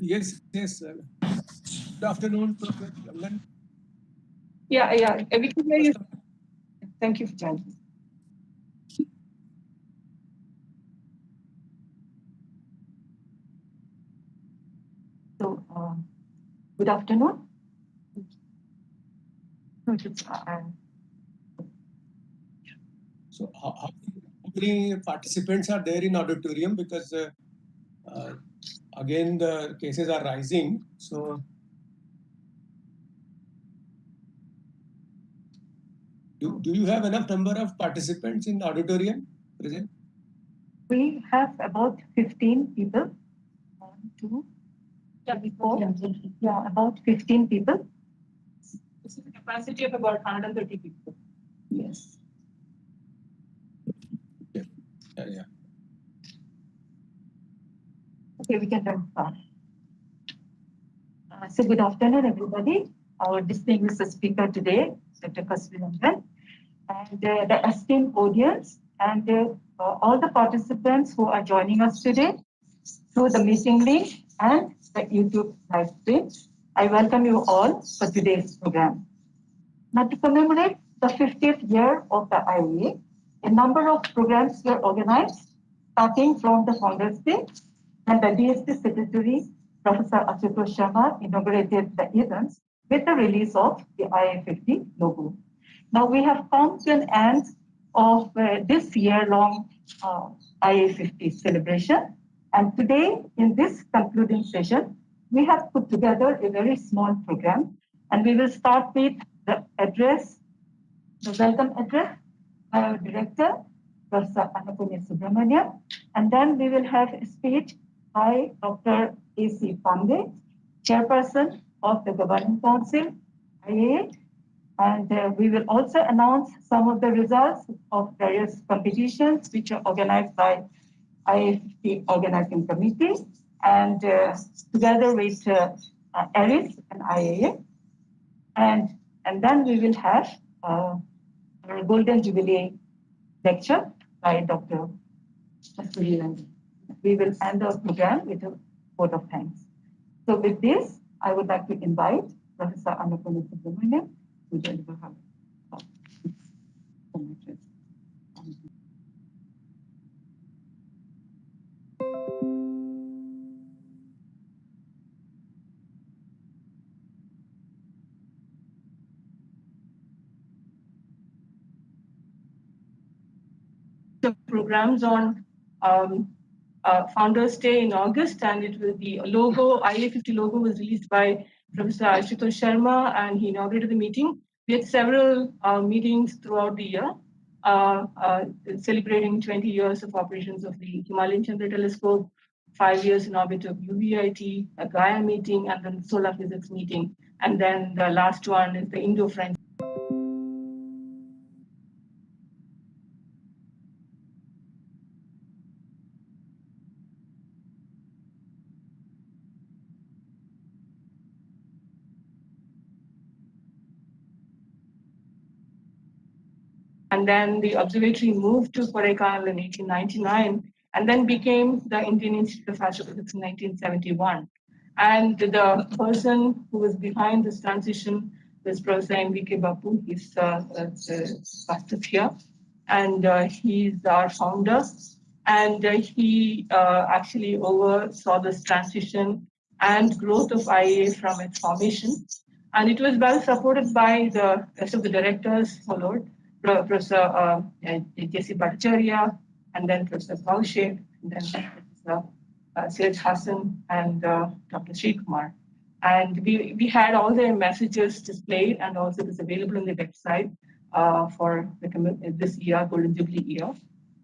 Yes. Good afternoon, Professor. Yeah. We can hear you. Thank you for joining. So, good afternoon. So, how many participants are there in auditorium? Because again, the cases are rising. So, do you have enough number of participants in the auditorium present? We have about 15 people. 1, 2, 3, 4. Yeah, about 15 people. This is the capacity of about 130 people. Yes. Yeah. Okay, we can start. So good afternoon, everybody. Our distinguished speaker today, Dr. Kasturirangan, and the esteemed audience, and all the participants who are joining us today through the meeting link and the YouTube live stream. I welcome you all for today's program. Now, to commemorate the 50th year of the IIA, a number of programs were organized, starting from the Founders Day, and the DSP Secretary, Professor Ashutosh Sharma, inaugurated the events with the release of the IIA50 logo. Now, we have come to an end of this year-long IIA50 celebration, and today, in this concluding session, we have put together a very small program, and we will start with the address, the welcome address by our director, Professor Annapurni Subramaniam, and then we will have a speech by Dr. A.C. Pandey, Chairperson of the Governing Council, IIA, and we will also announce some of the results of various competitions which are organized by IIA50 Organizing Committee, and together with ARIS and IIA. And then we will have a Golden Jubilee lecture by Dr. Kasturirangan. We will end our program with a vote of thanks. So with this, I would like to invite Professor Annapurni Subramaniam to deliver her talk. The programs on Founders Day in August, and it will be a logo, IIA50 logo was released by Professor Ashutosh Sharma, and he inaugurated the meeting. We had several meetings throughout the year, celebrating 20 years of operations of the Himalayan Chandra Telescope, 5 years in orbit of UVIT, a Gaia meeting, and then the solar physics meeting. And then the last one is the Indo-French. And then the observatory moved to Kodaikanal in 1899, and then became the Indian Institute of Astrophysics in 1971. And the person who was behind this transition was Professor M.V.K. Bapu. He's pastor here, and he's our founder. And he actually oversaw this transition and growth of IIA from its formation. And it was well supported by the rest of the directors followed. Professor J.C. Bhattacharya, and then Professor Kaushik, and then Professor Siraj Hassan, and Dr. Sri Kumar. And we had all their messages displayed, and also it is available on the website for this year, Golden Jubilee year.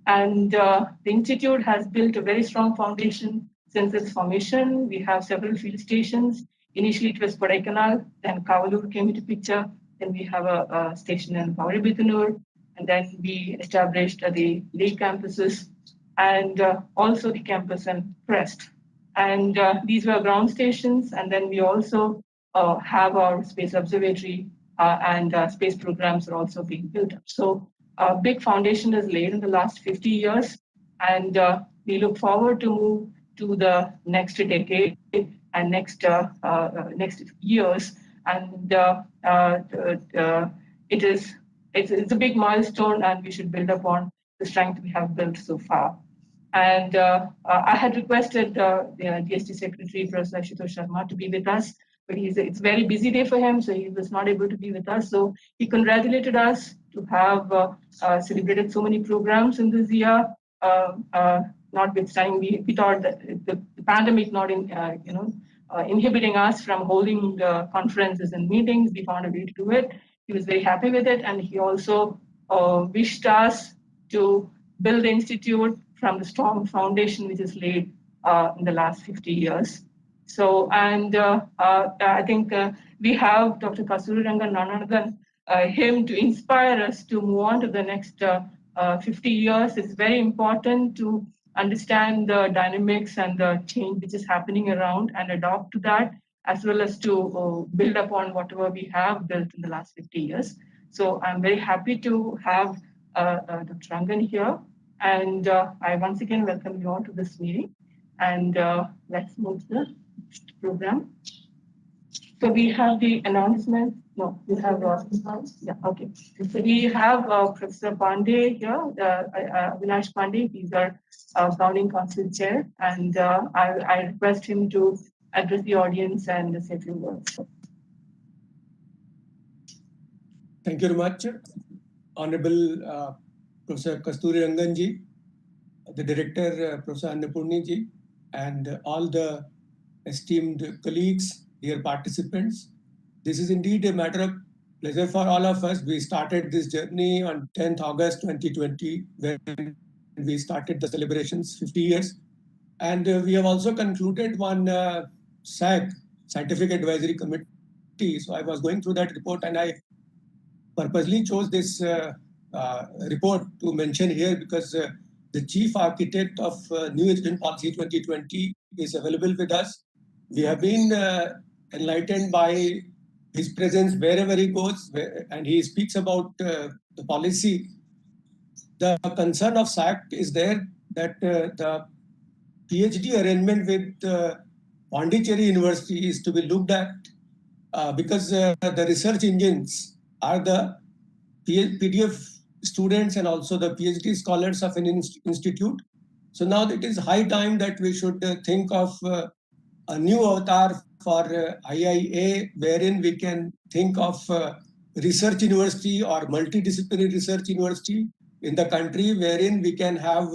And the Institute has built a very strong foundation since its formation. We have several field stations. Initially, it was Kodaikanal, then Kavalur came into picture. Then we have a station in Gauribidanur, and then we established the lake campuses, and also the campus in Crest. And these were ground stations, and then we also have our space observatory, and space programs are also being built up. So a big foundation is laid in the last 50 years, and we look forward to move to the next decade and next years. And it's a big milestone, and we should build upon the strength we have built so far. And I had requested the DST Secretary, Prof. Ashutosh Sharma, to be with us, but it's a very busy day for him, so he was not able to be with us. So he congratulated us to have celebrated so many programs in this year. Notwithstanding, we thought that the pandemic not inhibiting us from holding conferences and meetings, we found a way to do it. He was very happy with it, and he also wished us to build the institute from the strong foundation which is laid in the last 50 years. So, and I think we have Dr. Kasturirangan, none other than him, to inspire us to move on to the next 50 years. It's very important to understand the dynamics and the change which is happening around and adopt to that, as well as to build upon whatever we have built in the last 50 years. So I'm very happy to have Dr. Rangan here. And I once again welcome you all to this meeting. And let's move to the next program. So we have the announcement. No, we have, yeah, okay. So we have Professor Pandey here, Avinash Pandey. He's our founding council chair. And I request him to address the audience and say a few words. Thank you very much, Honorable Professor Kasturirangan ji, the Director Professor Annapurni ji, and all the esteemed colleagues, dear participants. This is indeed a matter of pleasure for all of us. We started this journey on 10th August 2020, when we started the celebrations, 50 years. And we have also concluded one SAG, Scientific Advisory Committee. So I was going through that report, and I purposely chose this report to mention here, because the chief architect of New Education Policy 2020 is available with us. We have been enlightened by his presence wherever he goes, and he speaks about the policy. The concern of SAC is there that the PhD arrangement with Pondicherry University is to be looked at, because the research engines are the PDF students and also the PhD scholars of an institute. So now it is high time that we should think of a new avatar for IIA, wherein we can think of research university or multidisciplinary research university in the country, wherein we can have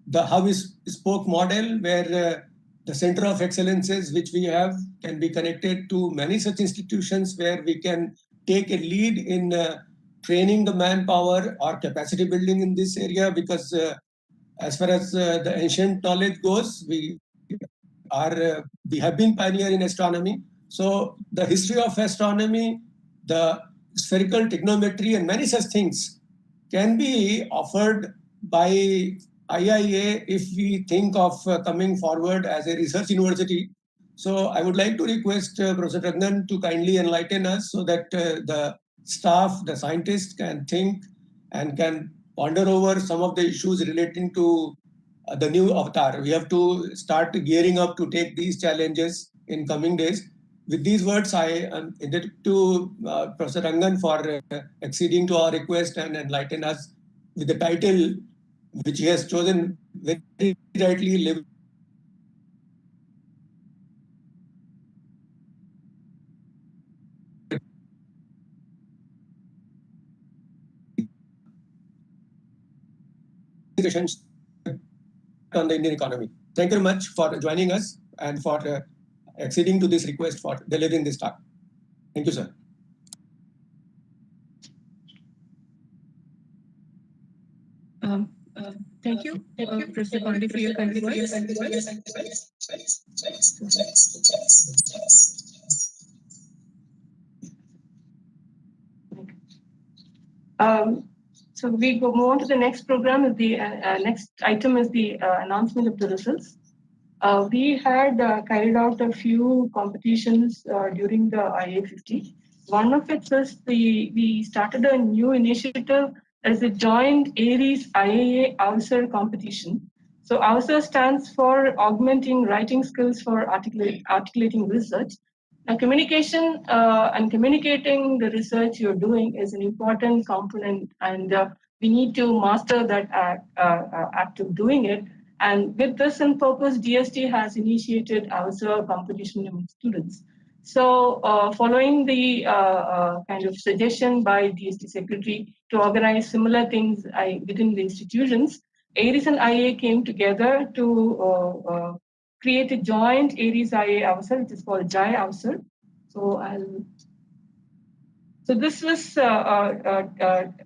the hub-spoke model, where the center of excellences which we have can be connected to many such institutions, where we can take a lead in training the manpower or capacity building in this area, because as far as the ancient knowledge goes, we have been pioneer in astronomy. So the history of astronomy, the spherical trigonometry, and many such things can be offered by IIA if we think of coming forward as a research university. So I would like to request Professor Rangan to kindly enlighten us, so that the staff, the scientists can think and can ponder over some of the issues relating to the new avatar. We have to start gearing up to take these challenges in coming days. With these words, I am indebted to Professor Rangan for acceding to our request and enlighten us with the title which he has chosen very rightly, Living on the Indian economy. Thank you very much for joining us and for acceding to this request for delivering this talk. Thank you, sir. Thank you, Professor Pandey, for your kind words. So we go move on to the next program. The next item is the announcement of the results. We had carried out a few competitions during the IIA50. One of it was we started a new initiative as a joint Aries IIA Avsar competition. So AVSR stands for Augmenting Writing Skills for Articulating Research. Now, communication and communicating the research you're doing is an important component, and we need to master that act of doing it. And with this in purpose, DST has initiated AVSR competition among students. So following the kind of suggestion by DST Secretary to organize similar things within the institutions, ARIES and IIA came together to create a joint ARIES IIA AVSR, which is called JAI AVSR. So this was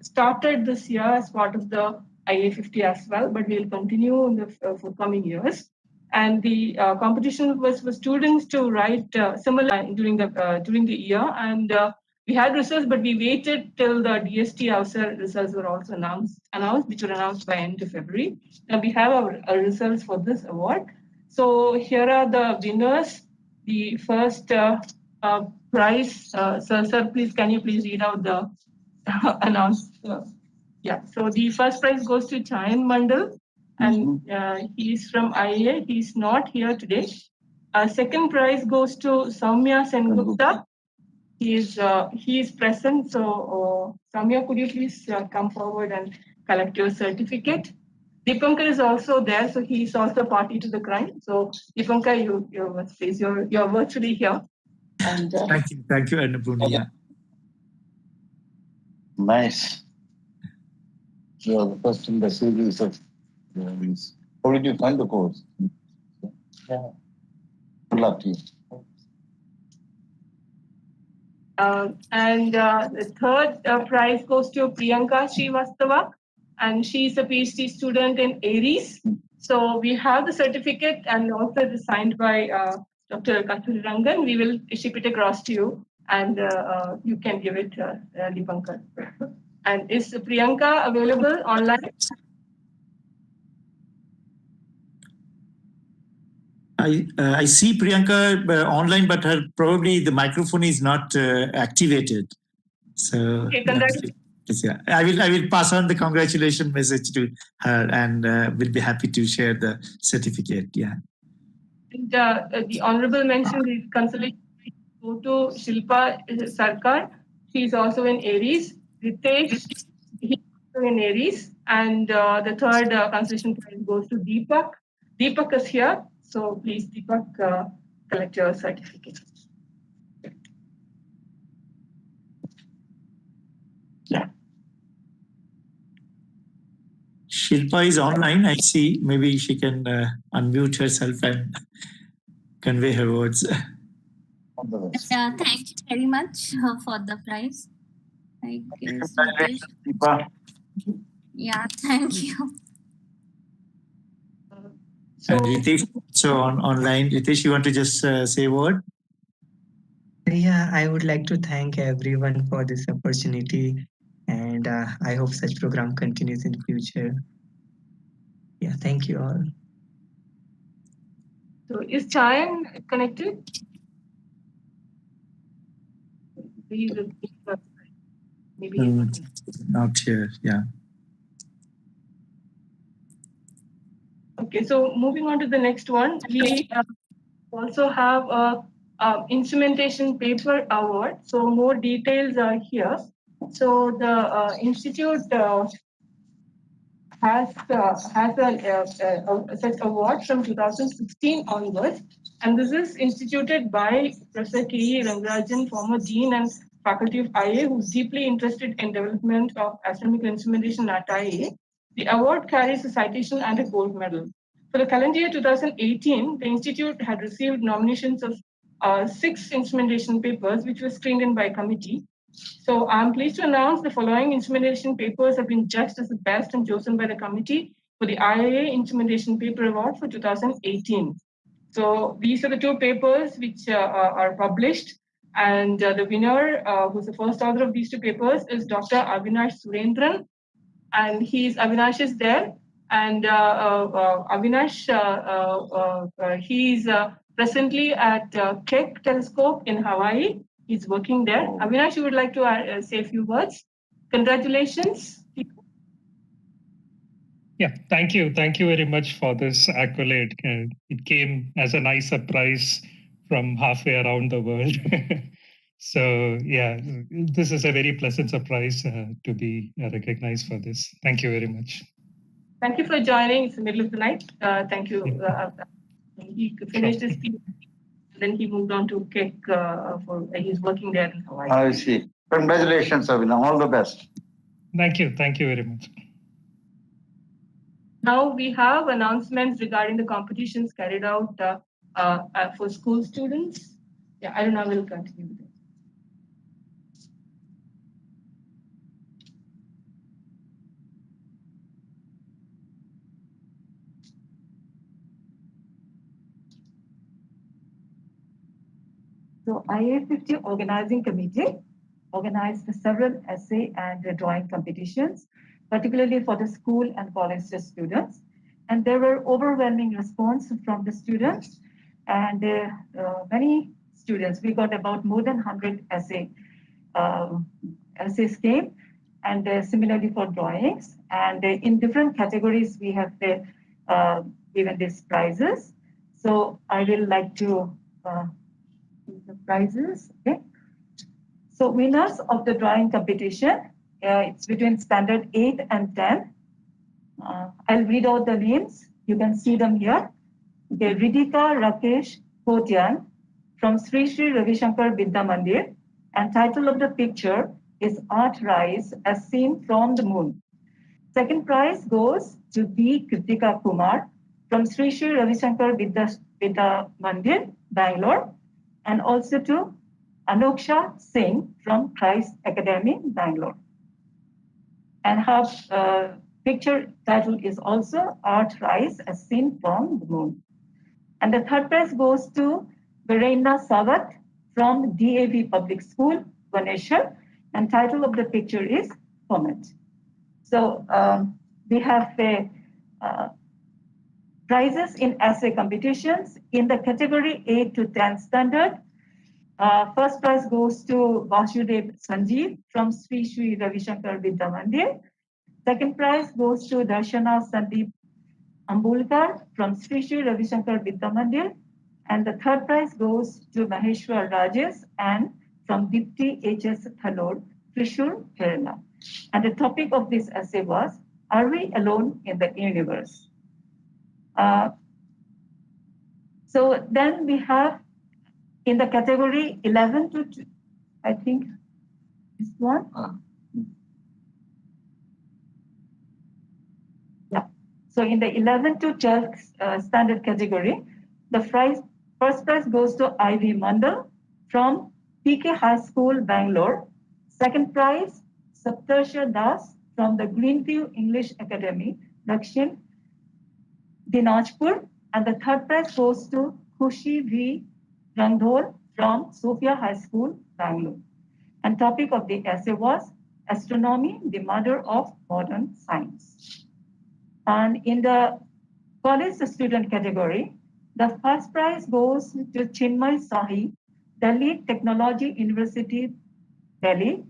started this year as part of the IIA50 as well, but we'll continue in the forthcoming years. And the competition was for students to write similar during the year, and we had results, but we waited till the DST AVSR results were also announced, which were announced by end of February. Now we have our results for this award. So here are the winners. The first prize, sir, please, can you please read out the announced? Yeah, so the first prize goes to Chayan Mandal, and he's from IIA. He's not here today. Second prize goes to Soumya Sengupta. He is present. So Soumya, could you please come forward and collect your certificate? Dipankar is also there, so he is also party to the crime. So Dipankar, you're virtually here. And, thank you, Annapurni. Yeah. Nice. So the first in the series of how did you find the course? Yeah. Good luck to you. And the third prize goes to Priyanka Srivastava, and she is a PhD student in ARIES. So we have the certificate, and also it is signed by Dr. Kasturirangan. We will ship it across to you, and you can give it Dipankar. And is Priyanka available online? I see Priyanka online, but probably the microphone is not activated. So Okay, yeah, I will pass on the congratulations message to her, and will be happy to share the certificate. Yeah. And, the honorable mention, the consolation go to Shilpa Sarkar. She is also in ARIES. Ritesh, he is also in ARIES. And the third consolation prize goes to Deepak. Deepak is here. So please, Deepak, collect your certificate. Yeah. Shilpa is online. I see. Maybe she can unmute herself and convey her words. Thank you very much for the prize. I guess yeah, thank you. And Ritesh, so online. Ritesh, you want to just say a word? Yeah, I would like to thank everyone for this opportunity, and I hope such program continues in the future. Yeah, thank you all. So is Chayan connected? Maybe not here. Yeah. Okay, so moving on to the next one, we also have a instrumentation paper award. So more details are here. So the institute has such award from 2016 onwards, and this is instituted by Professor K.E. Rangarajan, former dean and faculty of IIA, who is deeply interested in development of astronomical instrumentation at IIA. The award carries a citation and a gold medal. For the calendar year 2018, the institute had received nominations of 6 instrumentation papers, which were screened in by a committee. So I'm pleased to announce the following instrumentation papers have been judged as the best and chosen by the committee for the IIA Instrumentation Paper Award for 2018. So these are the 2 papers which are published, and the winner, who's the first author of these 2 papers, is Dr. Avinash Surendran, and Avinash is there. And Avinash, he's presently at Keck Telescope in Hawaii. He's working there. Avinash, you would like to say a few words? Congratulations. Yeah, thank you. Thank you very much for this accolade. It came as a nice surprise from halfway around the world. So, yeah, this is a very pleasant surprise to be recognized for this. Thank you very much. Thank you for joining. It's the middle of the night. Thank you. He finished his speech, then he moved on to Kek for he's working there in Hawaii. I see. Congratulations, Avina. All the best. Thank you. Thank you very much. Now we have announcements regarding the competitions carried out for school students. Yeah, Aruna will continue with it. So IIA50 Organizing Committee organized several essay and drawing competitions, particularly for the school and college students. And there were overwhelming response from the students and many students. We got about more than 100 essays came, and similarly for drawings. And in different categories, we have given these prizes. So I will like to the prizes. Okay. So winners of the drawing competition, it's between standard 8 and 10. I'll read out the names. You can see them here. Okay, Ridhika Rakesh Kotian from Sri Sri Ravi Shankar Vidya Mandir, and title of the picture is Art Rise as Seen from the Moon. Second prize goes to B. Kritika Kumar from Sri Sri Ravi Shankar Vidya Mandir, Bangalore, and also to Anoksha Singh from Christ Academy, Bangalore. And her picture title is also Art Rise as Seen from the Moon. And the third prize goes to Verena Savat from DAV Public School, Vaneshwar, and title of the picture is Comet. So we have prizes in essay competitions in the category 8 to 10 standard. First prize goes to Vasudev Sanjeev from Sri Sri Ravi Shankar Vidya Mandir. Second prize goes to Darshana Sandeep Ambulkar from Sri Sri Ravi Shankar Vidya Mandir. And the third prize goes to Maheshwar Rajesh and from Dipti H.S. Thalor, Trishur, Kerala. And the topic of this essay was, Are We Alone in the Universe? So then we have in the category 11 to, I think, this one. Yeah. So in the 11 to 12 standard category, the first prize goes to Ivy Mandal from PK High School, Bangalore. Second prize, Saptarsha Das from the Greenview English Academy, Dakshin, Dinajpur. And the third prize goes to Khushi V. Randhol from Sophia High School, Bangalore. And topic of the essay was Astronomy, the Mother of Modern Science. And in the college student category, the first prize goes to Chinmay Sahi, Delhi Technology University, Delhi.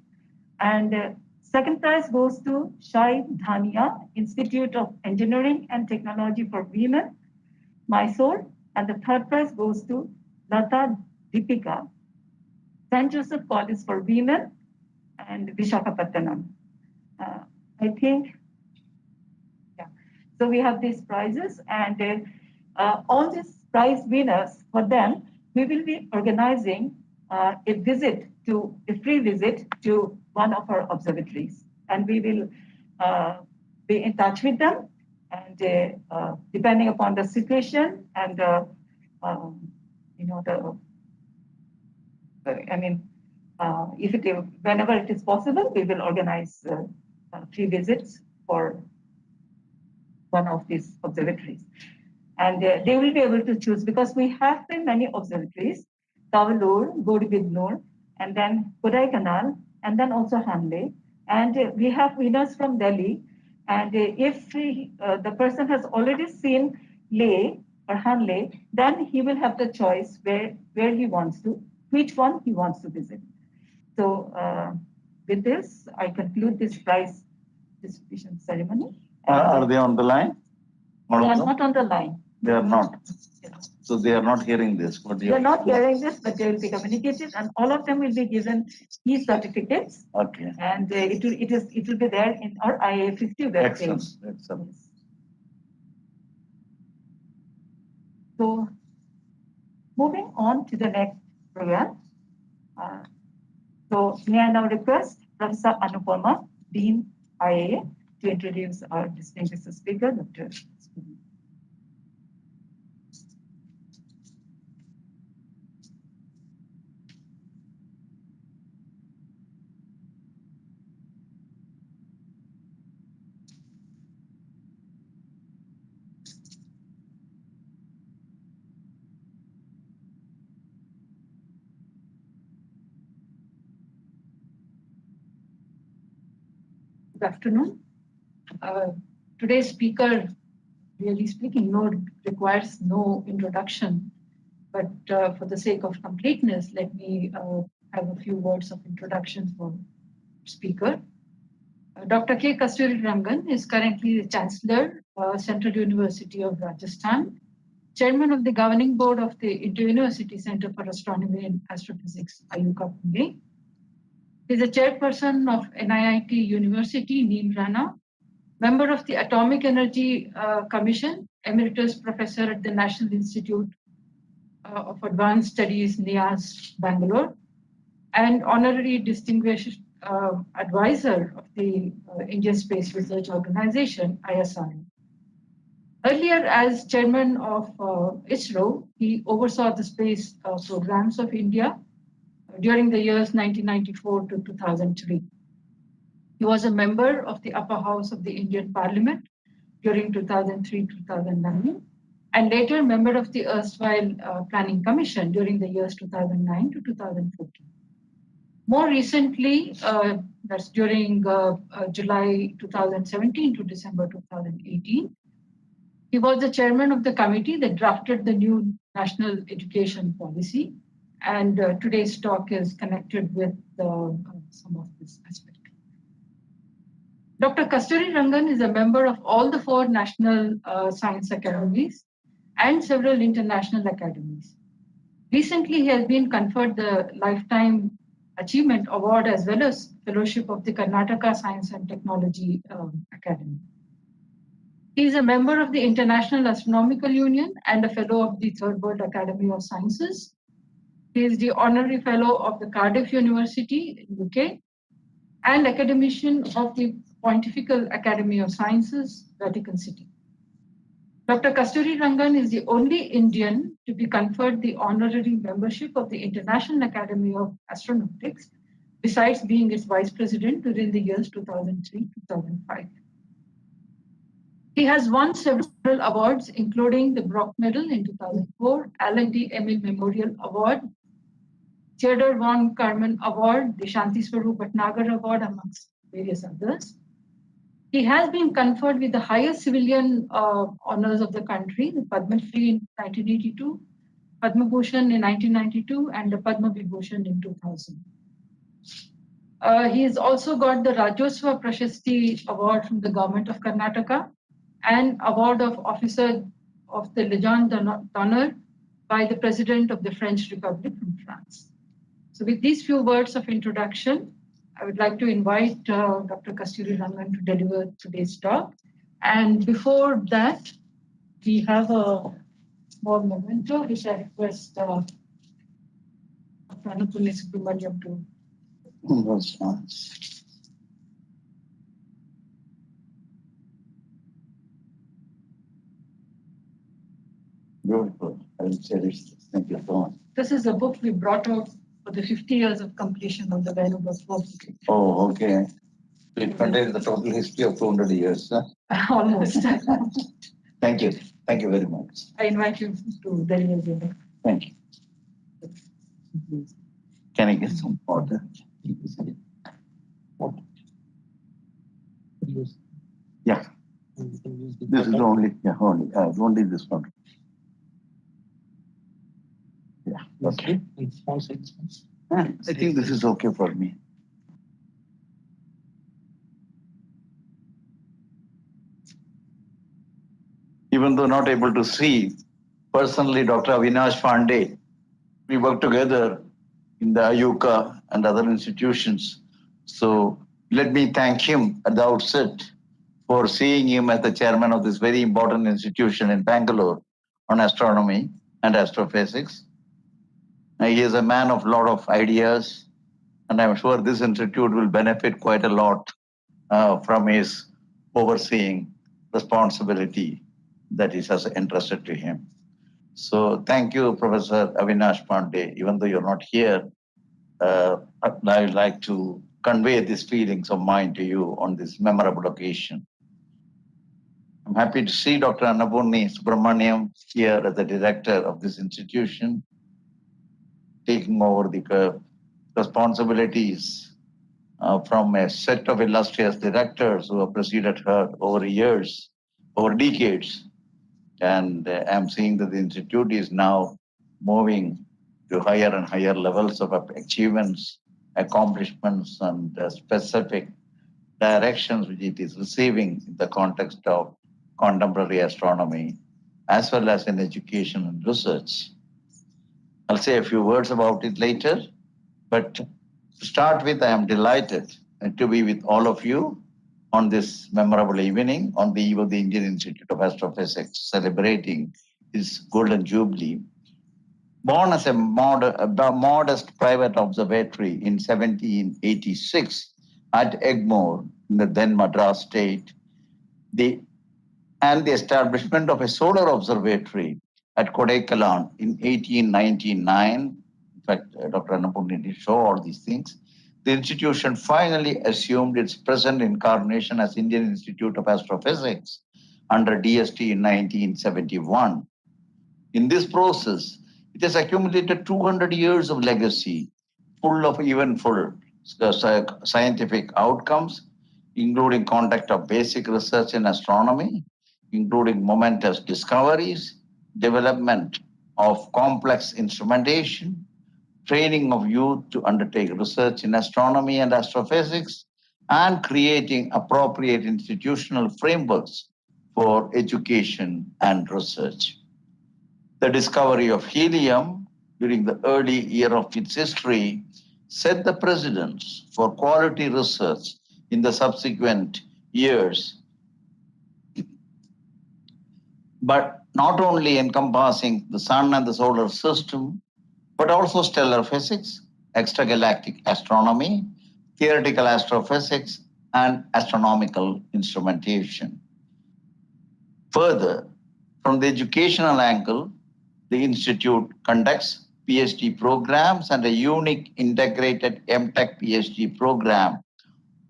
And second prize goes to Shai Dhania, Institute of Engineering and Technology for Women, Mysore. And the third prize goes to Lata Deepika, St. Joseph College for Women, and Visakhapatnam. I think, yeah. So we have these prizes, and all these prize winners, for them, we will be organizing a free visit to one of our observatories. And we will be in touch with them, and depending upon the situation and whenever it is possible, we will organize free visits for one of these observatories. And they will be able to choose, because we have many observatories, Tavalur, Godibidnur, and then Kodaikanal, and then also Hanle. And we have winners from Delhi. And if the person has already seen Leh or Hanle, then he will have the choice which one he wants to visit. So with this, I conclude this prize distribution ceremony. Are they on the line? They are not on the line. They are not. So they are not hearing this. They are not hearing this, but they will be communicated, and all of them will be given e-certificates. Okay. And it will be there in our IIA50 web Excellent. page. Excellent. Yes. So, moving on to the next program. So, may I now request Professor Annapurni, Dean IIA, to introduce our distinguished speaker, Dr. Good afternoon. Today's speaker, really speaking, requires no introduction, but for the sake of completeness, let me have a few words of introduction for speaker. Dr. K. Kasturirangan is currently the Chancellor, Central University of Rajasthan, Chairman of the Governing Board of the Inter-University Center for Astronomy and Astrophysics, IIA Pandey. He is a chairperson of NIIT University, Neem Rana, member of the Atomic Energy Commission, emeritus professor at the National Institute of Advanced Studies, NIAS, Bangalore, and honorary distinguished advisor of the Indian Space Research Organization, ISRO. Earlier, as chairman of ISRO, he oversaw the space programs of India during the years 1994 to 2003. He was a member of the upper house of the Indian Parliament during 2003-2009, and later member of the erstwhile Planning Commission during the years 2009 to 2014. More recently, that's during July 2017 to December 2018, he was the chairman of the committee that drafted the new national education policy. And today's talk is connected with some of this aspect. Dr. Kasturirangan is a member of all the 4 national science academies and several international academies. Recently, he has been conferred the Lifetime Achievement Award as well as Fellowship of the Karnataka Science and Technology Academy. He is a member of the International Astronomical Union and a fellow of the Third World Academy of Sciences. He is the honorary fellow of the Cardiff University in UK and academician of the Pontifical Academy of Sciences, Vatican City. Dr. Kasturirangan is the only Indian to be conferred the honorary membership of the International Academy of Astronautics, besides being its vice president during the years 2003-2005. He has won several awards, including the Brock Medal in 2004, Alan D. Emil Memorial Award, Theodore von Karman Award, the Shanti Swarup Bhatnagar Award, amongst various others. He has been conferred with the highest civilian honors of the country, the Padma Shri in 1982, Padma Bhushan in 1992, and the Padma Vibhushan in 2000. He has also got the Rajyotsav Prashasti Award from the government of Karnataka and Award of Officer of the Legion d'Honneur by the President of the French Republic from France. So with these few words of introduction, I would like to invite Dr. Kasturirangan to deliver today's talk. And before that, we have a small memento, which I request Dr. Annapurni Subramaniam to. Beautiful. I will cherish this. Thank you so much. This is a book we brought out for the 50 years of completion of the Vancouver publication. Oh, okay. So it contains the total history of 200 years. Huh? Almost. Thank you. Thank you very much. I invite you to deliver. Thank you. Can I get some water? Yeah. This is only this one. Yeah. Okay. I think this is okay for me. even though not able to see personally Dr. Avinash Pandey. We work together in the IUCA and other institutions. So let me thank him at the outset for seeing him as the chairman of this very important institution in Bangalore on astronomy and astrophysics. He is a man of a lot of ideas, and I'm sure this institute will benefit quite a lot from his overseeing responsibility that is entrusted to him. So thank you, Professor Avinash Pandey. Even though you're not here, I would like to convey these feelings of mine to you on this memorable occasion. I'm happy to see Dr. Annapurni Subramaniam here as the director of this institution, taking over the responsibilities from a set of illustrious directors who have preceded her over years, over decades. And I'm seeing that the institute is now moving to higher and higher levels of achievements, accomplishments, and specific directions which it is receiving in the context of contemporary astronomy, as well as in education and research. I'll say a few words about it later, but to start with, I am delighted to be with all of you on this memorable evening on the eve of the Indian Institute of Astrophysics celebrating its Golden Jubilee. Born as a modest private observatory in 1786 at Egmore in the then Madras state, and the establishment of a solar observatory at Kodaikanal in 1899. In fact, Dr. Annapurni did show all these things. The institution finally assumed its present incarnation as Indian Institute of Astrophysics under DST in 1971. In this process, it has accumulated 200 years of legacy, full of eventful scientific outcomes, including conduct of basic research in astronomy, including momentous discoveries, development of complex instrumentation, training of youth to undertake research in astronomy and astrophysics, and creating appropriate institutional frameworks for education and research. The discovery of helium during the early year of its history set the precedents for quality research in the subsequent years, but not only encompassing the sun and the solar system, but also stellar physics, extragalactic astronomy, theoretical astrophysics, and astronomical instrumentation. Further, from the educational angle, the Institute conducts PhD programs and a unique integrated MTech PhD program,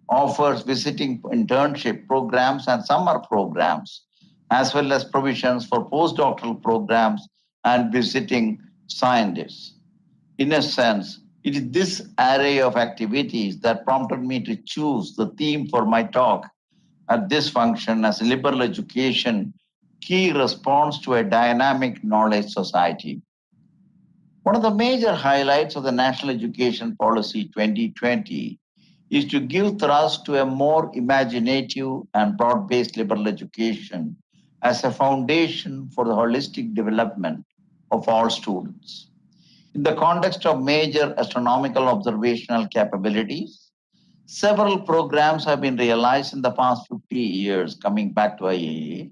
offers visiting internship programs and summer programs, as well as provisions for postdoctoral programs and visiting scientists. In a sense, it is this array of activities that prompted me to choose the theme for my talk at this function as liberal education, key response to a dynamic knowledge society. One of the major highlights of the National Education Policy 2020 is to give thrust to a more imaginative and broad-based liberal education as a foundation for the holistic development of all students. In the context of major astronomical observational capabilities, several programs have been realized in the past 50 years, coming back to IIA,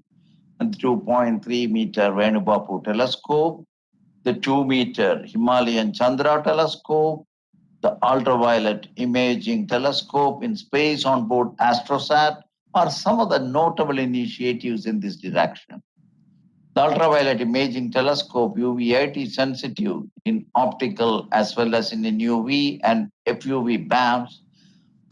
and the 2.3 meter Venubapu telescope, the 2 meter Himalayan Chandra telescope, the ultraviolet imaging telescope in space on board AstroSat are some of the notable initiatives in this direction. The ultraviolet imaging telescope UV8 is sensitive in optical as well as in UV and FUV bands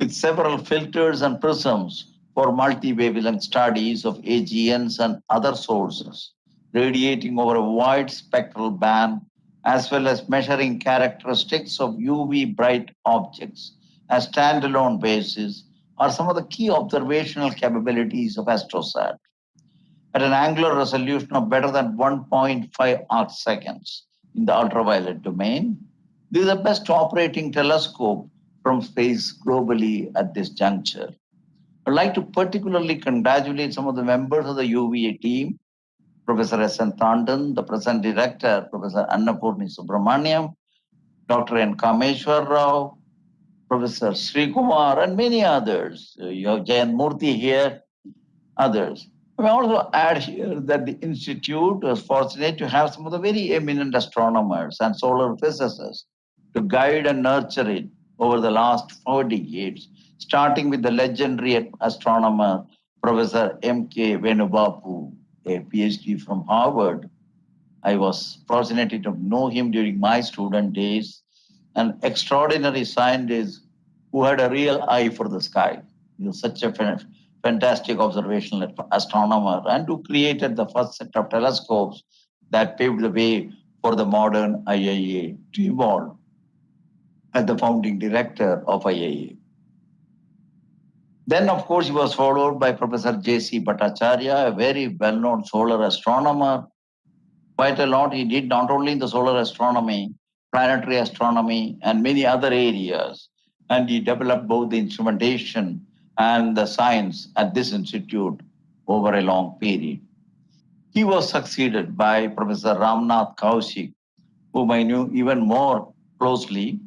with several filters and prisms for multi-wavelength studies of AGNs and other sources, radiating over a wide spectral band as well as measuring characteristics of UV bright objects as standalone basis are some of the key observational capabilities of AstroSat. At an angular resolution of better than 1.5 arcseconds in the ultraviolet domain, this is the best operating telescope from space globally at this juncture. I'd like to particularly congratulate some of the members of the UVA team Professor S.N. Tandon, the present director, Professor Annapurni Subramaniam, Dr. N. Kameshwar Rao, Professor Sri Kumar, and many others. You have Jayan Murthy here, others. I also add here that the Institute was fortunate to have some of the very eminent astronomers and solar physicists to guide and nurture it over the last 4 decades, starting with the legendary astronomer, Professor M.K. Venubapu, a PhD from Harvard. I was fortunate to know him during my student days, an extraordinary scientist who had a real eye for the sky. He was such a fantastic observational astronomer and who created the first set of telescopes that paved the way for the modern IIA to evolve, as the founding director of IIA. Then, of course, he was followed by Professor J.C. Bhattacharya, a very well-known solar astronomer. Quite a lot he did, not only in the solar astronomy, planetary astronomy, and many other areas. And he developed both the instrumentation and the science at this institute over a long period. He was succeeded by Professor Ramnath Kaushik, whom I knew even more closely,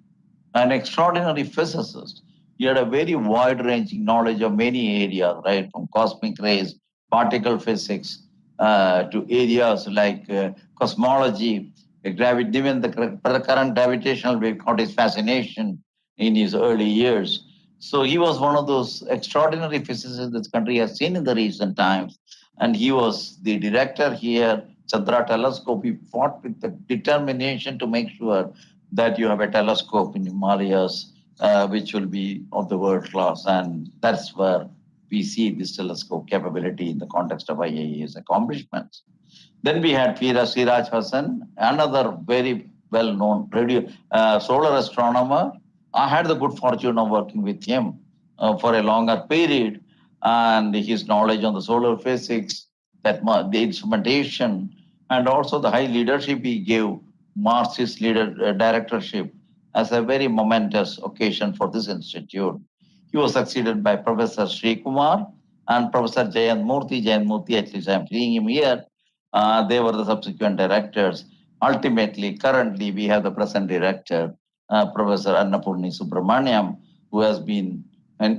an extraordinary physicist. He had a very wide-ranging knowledge of many areas, right, from cosmic rays, particle physics, to areas like cosmology, even the current gravitational wave caught his fascination in his early years. So he was one of those extraordinary physicists this country has seen in the recent times. And he was the director here, Chandra Telescope. He fought with the determination to make sure that you have a telescope in Himalayas, which will be of the world class. And that's where we see this telescope capability in the context of IIA's accomplishments. Then we had Siraj Hassan, another very well-known solar astronomer. I had the good fortune of working with him for a longer period, and his knowledge on the solar physics, the instrumentation, and also the high leadership he gave Marxist directorship as a very momentous occasion for this institute. He was succeeded by Professor Sri Kumar and Professor Jayan Murthy. At least I'm seeing him here. They were the subsequent directors. Ultimately, currently, we have the present director, Professor Annapurni Subramaniam, who has been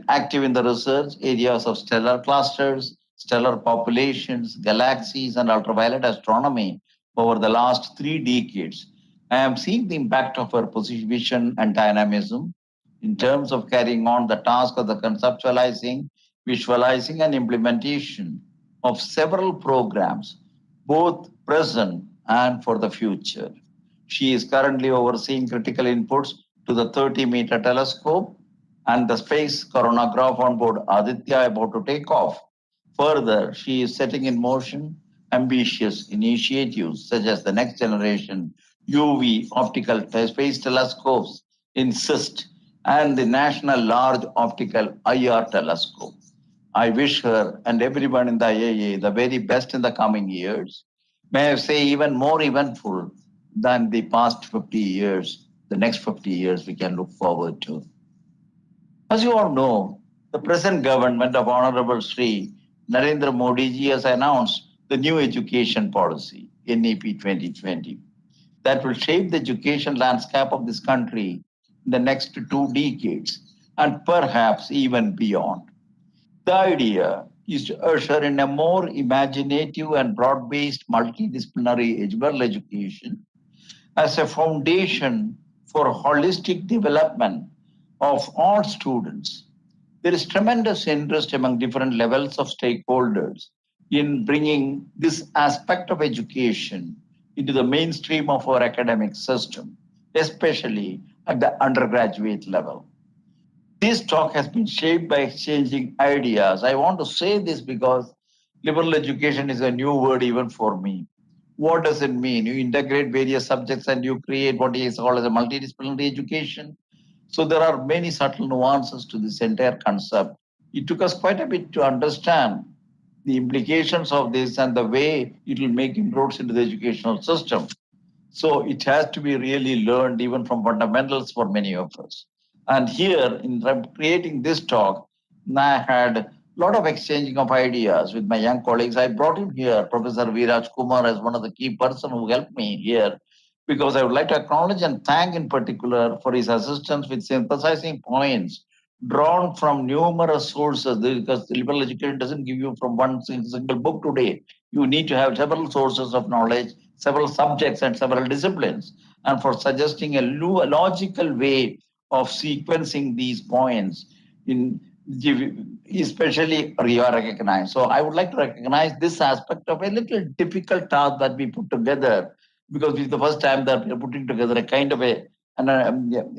active in the research areas of stellar clusters, stellar populations, galaxies, and ultraviolet astronomy over the last 3 decades. I am seeing the impact of her vision and dynamism in terms of carrying on the task of the conceptualizing, visualizing, and implementation of several programs, both present and for the future. She is currently overseeing critical inputs to the 30-meter telescope and the space coronagraph on board Aditya about to take off. Further, she is setting in motion ambitious initiatives such as the next generation UV optical space telescopes, INSIST, and the National Large Optical IR Telescope. I wish her and everyone in the IIA the very best in the coming years. May I say even more eventful than the past 50 years, the next 50 years we can look forward to. As you all know, the present government of Honorable Sri Narendra Modi ji has announced the new education policy, NEP 2020, that will shape the education landscape of this country in the next 2 decades and perhaps even beyond. The idea is to usher in a more imaginative and broad-based multidisciplinary educational education as a foundation for holistic development of all students. There is tremendous interest among different levels of stakeholders in bringing this aspect of education into the mainstream of our academic system, especially at the undergraduate level. This talk has been shaped by exchanging ideas. I want to say this because liberal education is a new word even for me. What does it mean? You integrate various subjects and you create what is called as a multidisciplinary education. So there are many subtle nuances to this entire concept. It took us quite a bit to understand the implications of this and the way it will make inroads into the educational system. So it has to be really learned even from fundamentals for many of us. And here, in creating this talk, I had lot of exchanging of ideas with my young colleagues. I brought him here, Professor Viraj Kumar, as one of the key person who helped me here, because I would like to acknowledge and thank in particular for his assistance with synthesizing points drawn from numerous sources, because liberal education doesn't give you from one single book today. You need to have several sources of knowledge, several subjects and several disciplines, and for suggesting a logical way of sequencing these points, especially you are recognized. So I would like to recognize this aspect of a little difficult task that we put together, because it's the first time that we are putting together a kind of an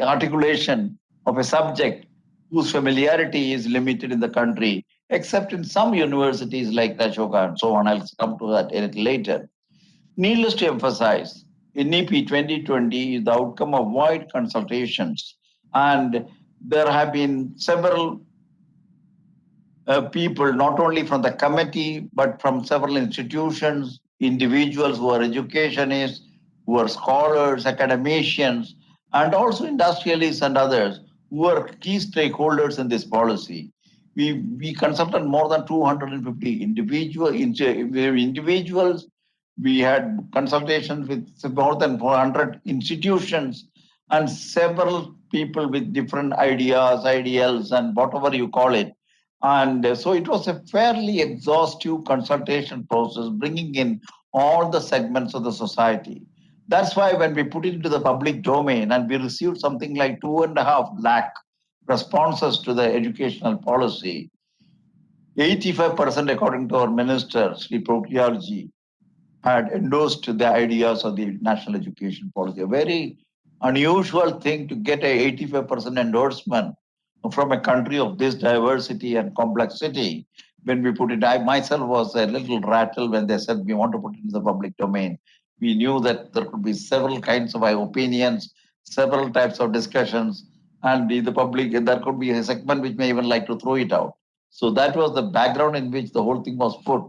articulation of a subject whose familiarity is limited in the country, except in some universities like Ashoka and so on. I'll come to that a little later. Needless to emphasize, NEP 2020 is the outcome of wide consultations, and there have been several people, not only from the committee, but from several institutions, individuals who are educationists, who are scholars, academicians, and also industrialists and others who are key stakeholders in this policy. We consulted more than 250 individuals. We had consultations with more than 400 institutions and several people with different ideas, ideals, and whatever you call it. And so it was a fairly exhaustive consultation process, bringing in all the segments of the society. That's why when we put it into the public domain and we received something like 2.5 lakh responses to the educational policy, 85% according to our minister, Sri Prokyalji, had endorsed the ideas of the national education policy. A very unusual thing to get a 85% endorsement from a country of this diversity and complexity. When we put it, I myself was a little rattled when they said we want to put it in the public domain. We knew that there could be several kinds of opinions, several types of discussions, and in the public, there could be a segment which may even like to throw it out. So that was the background in which the whole thing was put.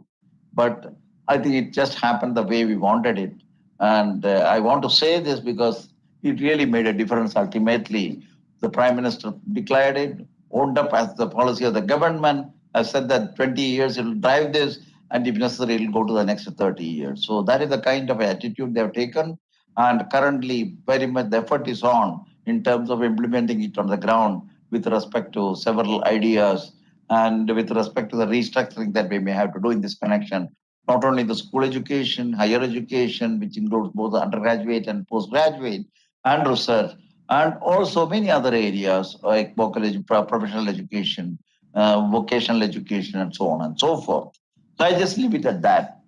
But I think it just happened the way we wanted it. And I want to say this because it really made a difference ultimately. The Prime Minister declared it, owned up as the policy of the government, has said that 20 years it will drive this, and if necessary, it will go to the next 30 years. So that is the kind of attitude they have taken. And currently, very much the effort is on in terms of implementing it on the ground with respect to several ideas and with respect to the restructuring that we may have to do in this connection. Not only the school education, higher education, which includes both undergraduate and postgraduate, and research, and also many other areas like professional education, vocational education, and so on and so forth. So I just leave it at that.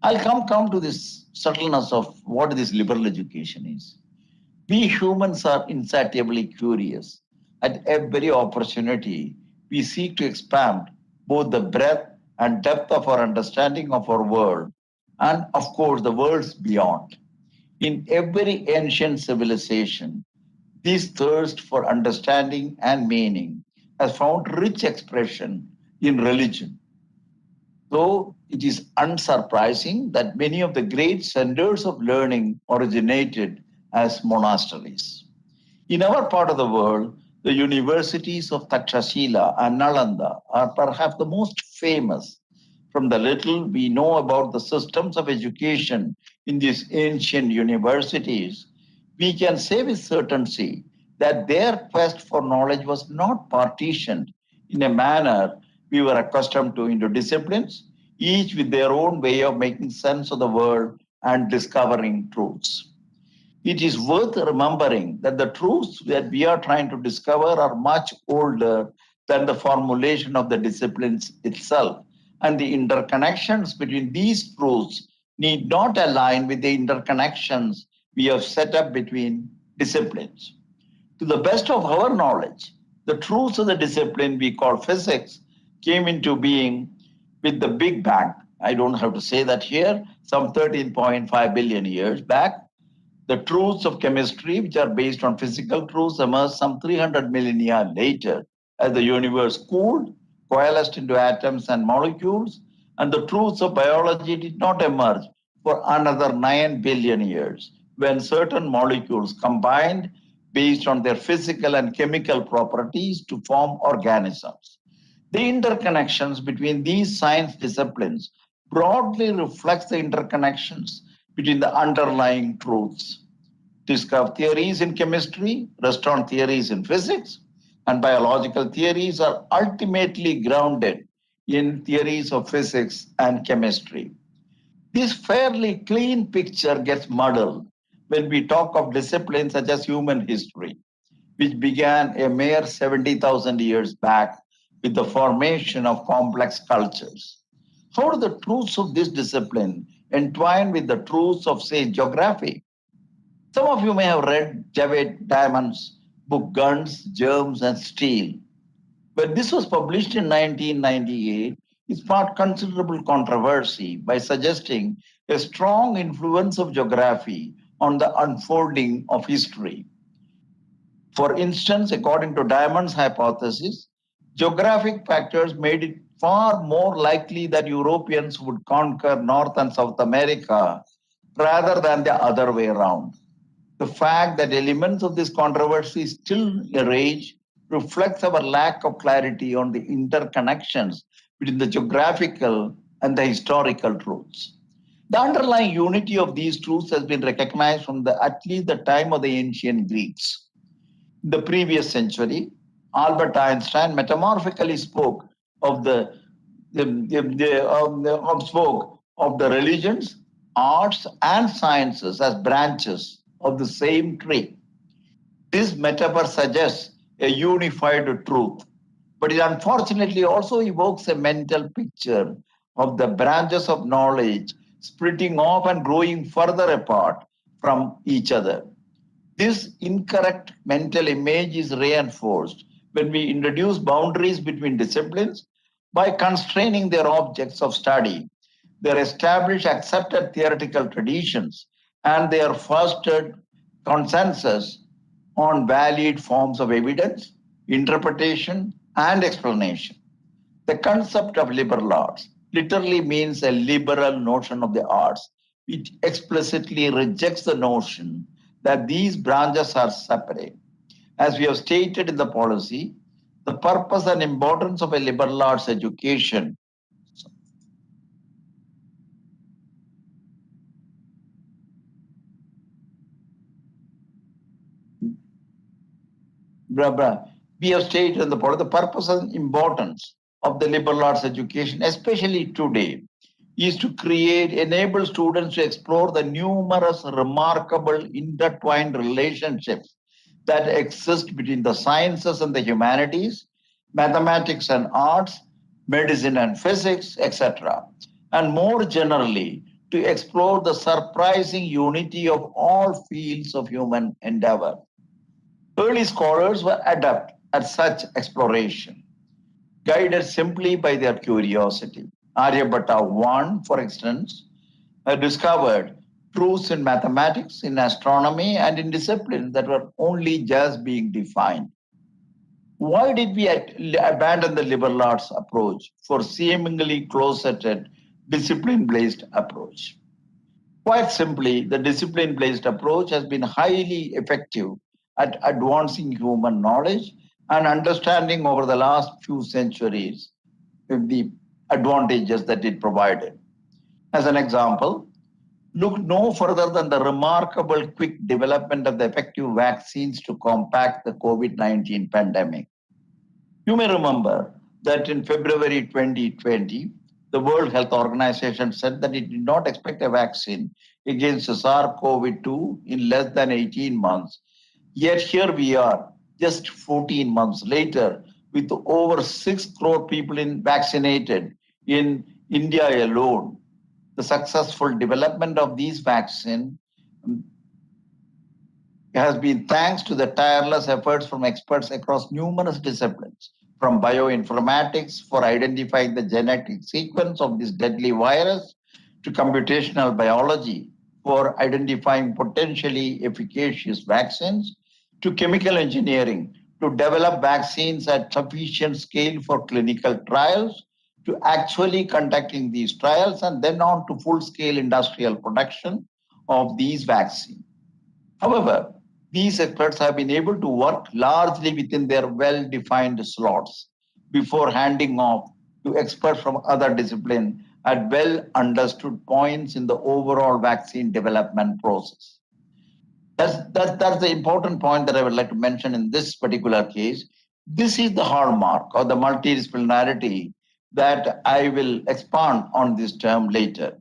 I'll come to this subtleness of what this liberal education is. We humans are insatiably curious. At every opportunity, we seek to expand both the breadth and depth of our understanding of our world, and of course, the worlds beyond. In every ancient civilization, this thirst for understanding and meaning has found rich expression in religion. Though it is unsurprising that many of the great centers of learning originated as monasteries. In our part of the world, the universities of Takshashila and Nalanda are perhaps the most famous. From the little we know about the systems of education in these ancient universities, we can say with certainty that their quest for knowledge was not partitioned in a manner we were accustomed to into disciplines, each with their own way of making sense of the world and discovering truths. It is worth remembering that the truths that we are trying to discover are much older than the formulation of the disciplines itself, and the interconnections between these truths need not align with the interconnections we have set up between disciplines. To the best of our knowledge, the truths of the discipline we call physics came into being with the Big Bang. I don't have to say that here, some 13.5 billion years back. The truths of chemistry, which are based on physical truths, emerged some 300 million years later as the universe cooled, coalesced into atoms and molecules, and the truths of biology did not emerge for another 9 billion years when certain molecules combined based on their physical and chemical properties to form organisms. The interconnections between these science disciplines broadly reflects the interconnections between the underlying truths. Discover theories in chemistry, restaurant theories in physics, and biological theories are ultimately grounded in theories of physics and chemistry. This fairly clean picture gets muddled when we talk of disciplines such as human history, which began a mere 70,000 years back with the formation of complex cultures. How do the truths of this discipline entwine with the truths of, say, geography? Some of you may have read Javed Diamond's book Guns, Germs, and Steel. When this was published in 1998, it sparked considerable controversy by suggesting a strong influence of geography on the unfolding of history. For instance, according to Diamond's hypothesis, geographic factors made it far more likely that Europeans would conquer North and South America rather than the other way around. The fact that elements of this controversy still rage reflects our lack of clarity on the interconnections between the geographical and the historical truths. The underlying unity of these truths has been recognized from at least the time of the ancient Greeks. In the previous century, Albert Einstein metamorphically spoke of the religions, arts, and sciences as branches of the same tree. This metaphor suggests a unified truth, but it unfortunately also evokes a mental picture of the branches of knowledge splitting off and growing further apart from each other. This incorrect mental image is reinforced when we introduce boundaries between disciplines by constraining their objects of study, their established accepted theoretical traditions, and their fostered consensus on valid forms of evidence, interpretation, and explanation. The concept of liberal arts literally means a liberal notion of the arts, which explicitly rejects the notion that these branches are separate. As we have stated in the policy, the purpose and importance of a liberal arts education we have stated in the policy, the purpose and importance of the liberal arts education, especially today, is to enable students to explore the numerous remarkable intertwined relationships that exist between the sciences and the humanities, mathematics and arts, medicine and physics, etc. And more generally, to explore the surprising unity of all fields of human endeavor. Early scholars were adept at such exploration, guided simply by their curiosity. Aryabhatta I, for instance, discovered truths in mathematics, in astronomy, and in disciplines that were only just being defined. Why did we abandon the liberal arts approach for seemingly closeted discipline-based approach? Quite simply, the discipline-based approach has been highly effective at advancing human knowledge and understanding over the last few centuries with the advantages that it provided. As an example, look no further than the remarkable quick development of the effective vaccines to combat the COVID-19 pandemic. You may remember that in February 2020, the World Health Organization said that it did not expect a vaccine against SARS-CoV-2 in less than 18 months. Yet here we are, just 14 months later, with over 6 crore people vaccinated in India alone. The successful development of these vaccines has been thanks to the tireless efforts from experts across numerous disciplines, from bioinformatics for identifying the genetic sequence of this deadly virus, to computational biology for identifying potentially efficacious vaccines, to chemical engineering to develop vaccines at sufficient scale for clinical trials, to actually conducting these trials, and then on to full-scale industrial production of these vaccines. However, these experts have been able to work largely within their well-defined slots, before handing off to experts from other disciplines at well understood points in the overall vaccine development process. That's the important point that I would like to mention in this particular case. This is the hallmark or the multidisciplinarity that I will expand on this term later.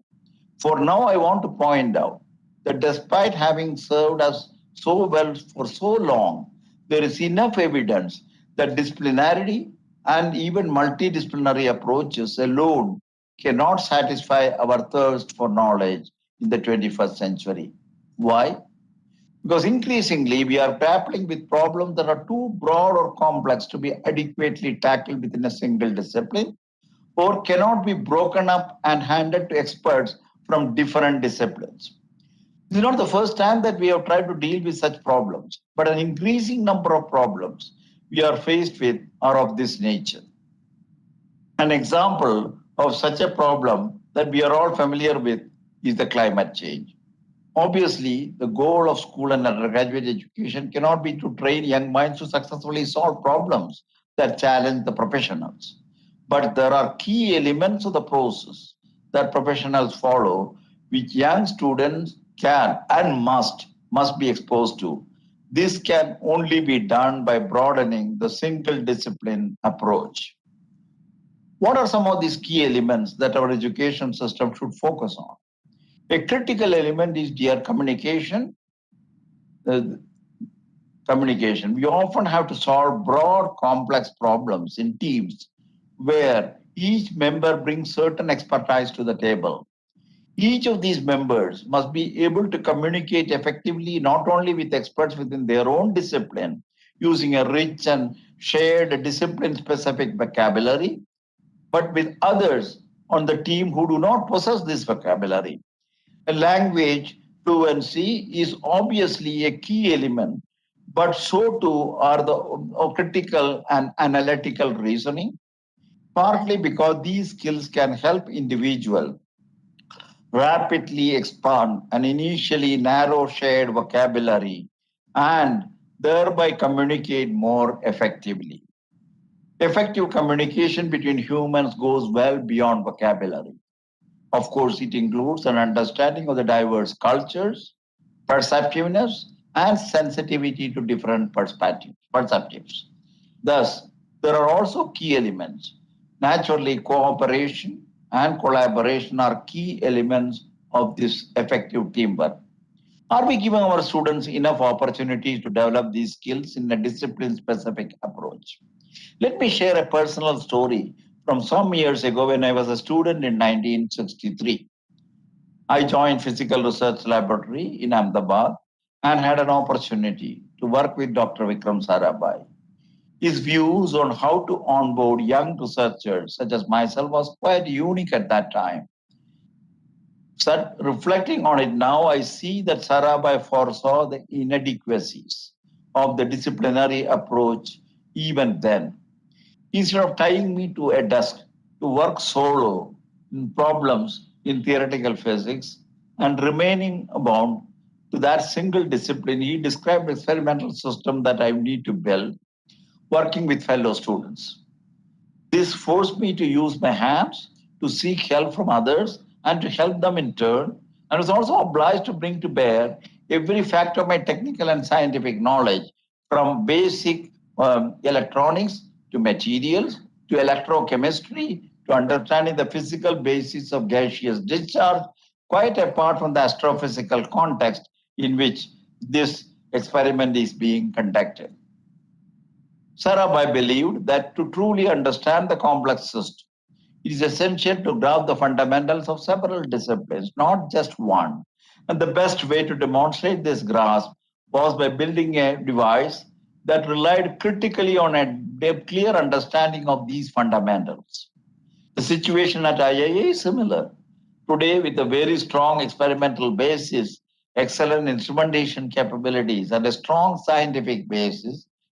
For now, I want to point out that despite having served us so well for so long, there is enough evidence that disciplinarity and even multidisciplinary approaches alone cannot satisfy our thirst for knowledge in the 21st century. Why? Because increasingly we are grappling with problems that are too broad or complex to be adequately tackled within a single discipline, or cannot be broken up and handed to experts from different disciplines. This is not the first time that we have tried to deal with such problems, but an increasing number of problems we are faced with are of this nature. An example of such a problem that we are all familiar with is the climate change. Obviously, the goal of school and undergraduate education cannot be to train young minds to successfully solve problems that challenge the professionals. But there are key elements of the process that professionals follow, which young students can and must be exposed to. This can only be done by broadening the single discipline approach. What are some of these key elements that our education system should focus on? A critical element is dear communication. Communication. We often have to solve broad, complex problems in teams where each member brings certain expertise to the table. Each of these members must be able to communicate effectively not only with experts within their own discipline, using a rich and shared discipline-specific vocabulary, but with others on the team who do not possess this vocabulary. A language fluency is obviously a key element, but so too are the critical and analytical reasoning, partly because these skills can help individuals rapidly expand an initially narrow shared vocabulary and thereby communicate more effectively. Effective communication between humans goes well beyond vocabulary. Of course, it includes an understanding of the diverse cultures, perceptiveness, and sensitivity to different perspectives. Thus, there are also key elements. Naturally, cooperation and collaboration are key elements of this effective teamwork. Are we giving our students enough opportunities to develop these skills in a discipline-specific approach? Let me share a personal story from some years ago when I was a student in 1963. I joined Physical Research Laboratory in Ahmedabad and had an opportunity to work with Dr. Vikram Sarabhai. His views on how to onboard young researchers such as myself was quite unique at that time. So reflecting on it now, I see that Sarabhai foresaw the inadequacies of the disciplinary approach even then. Instead of tying me to a desk to work solo in problems in theoretical physics and remaining bound to that single discipline, he described an experimental system that I need to build, working with fellow students. This forced me to use my hands to seek help from others and to help them in turn, and was also obliged to bring to bear every factor of my technical and scientific knowledge, from basic electronics to materials to electrochemistry to understanding the physical basis of gaseous discharge, quite apart from the astrophysical context in which this experiment is being conducted. Sarabhai believed that to truly understand the complex system, it is essential to grasp the fundamentals of several disciplines, not just one. And the best way to demonstrate this grasp was by building a device that relied critically on a clear understanding of these fundamentals. The situation at IIA is similar. Today, with a very strong experimental basis, excellent instrumentation capabilities, and a strong scientific base,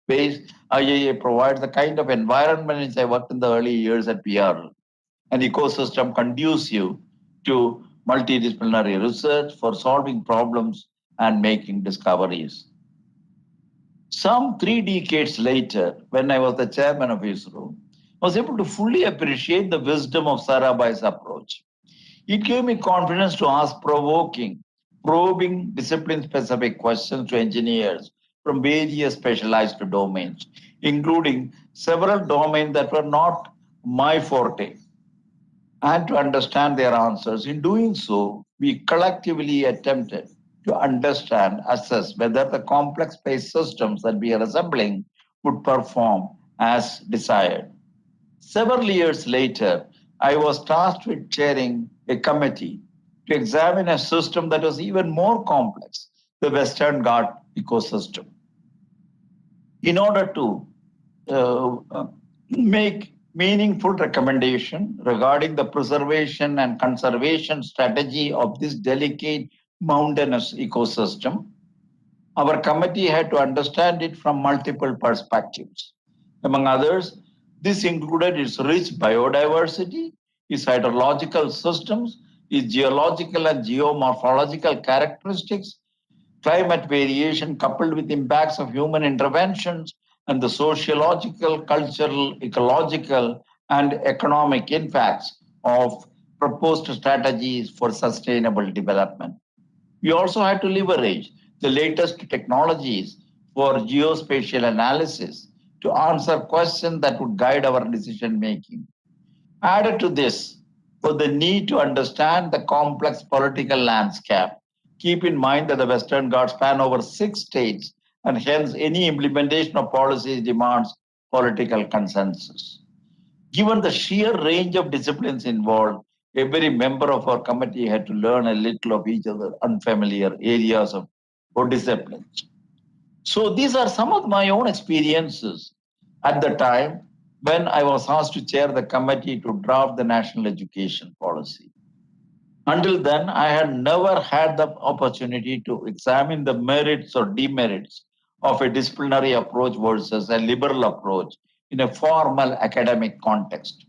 IIA provides the kind of environment in which I worked in the early years at PR, an ecosystem conducive to multidisciplinary research for solving problems and making discoveries. Some 3 decades later, when I was the chairman of ISRO, was able to fully appreciate the wisdom of Sarabhai's approach. It gave me confidence to ask provoking, probing, discipline-specific questions to engineers from various specialized domains, including several domains that were not my forte, and to understand their answers. In doing so, we collectively attempted to understand, assess whether the complex space systems that we are assembling would perform as desired. Several years later, I was tasked with chairing a committee to examine a system that was even more complex, the Western Ghats ecosystem. In order to make meaningful recommendation regarding the preservation and conservation strategy of this delicate mountainous ecosystem, our committee had to understand it from multiple perspectives. Among others, this included its rich biodiversity, its hydrological systems, its geological and geomorphological characteristics, climate variation coupled with impacts of human interventions, and the sociological, cultural, ecological, and economic impacts of proposed strategies for sustainable development. We also had to leverage the latest technologies for geospatial analysis to answer questions that would guide our decision making. Added to this was the need to understand the complex political landscape. Keep in mind that the Western Ghats span over 6 states, and hence any implementation of policies demands political consensus. Given the sheer range of disciplines involved, every member of our committee had to learn a little of each other unfamiliar areas of or disciplines. So these are some of my own experiences at the time when I was asked to chair the committee to draft the national education policy. Until then, I had never had the opportunity to examine the merits or demerits of a disciplinary approach versus a liberal approach in a formal academic context.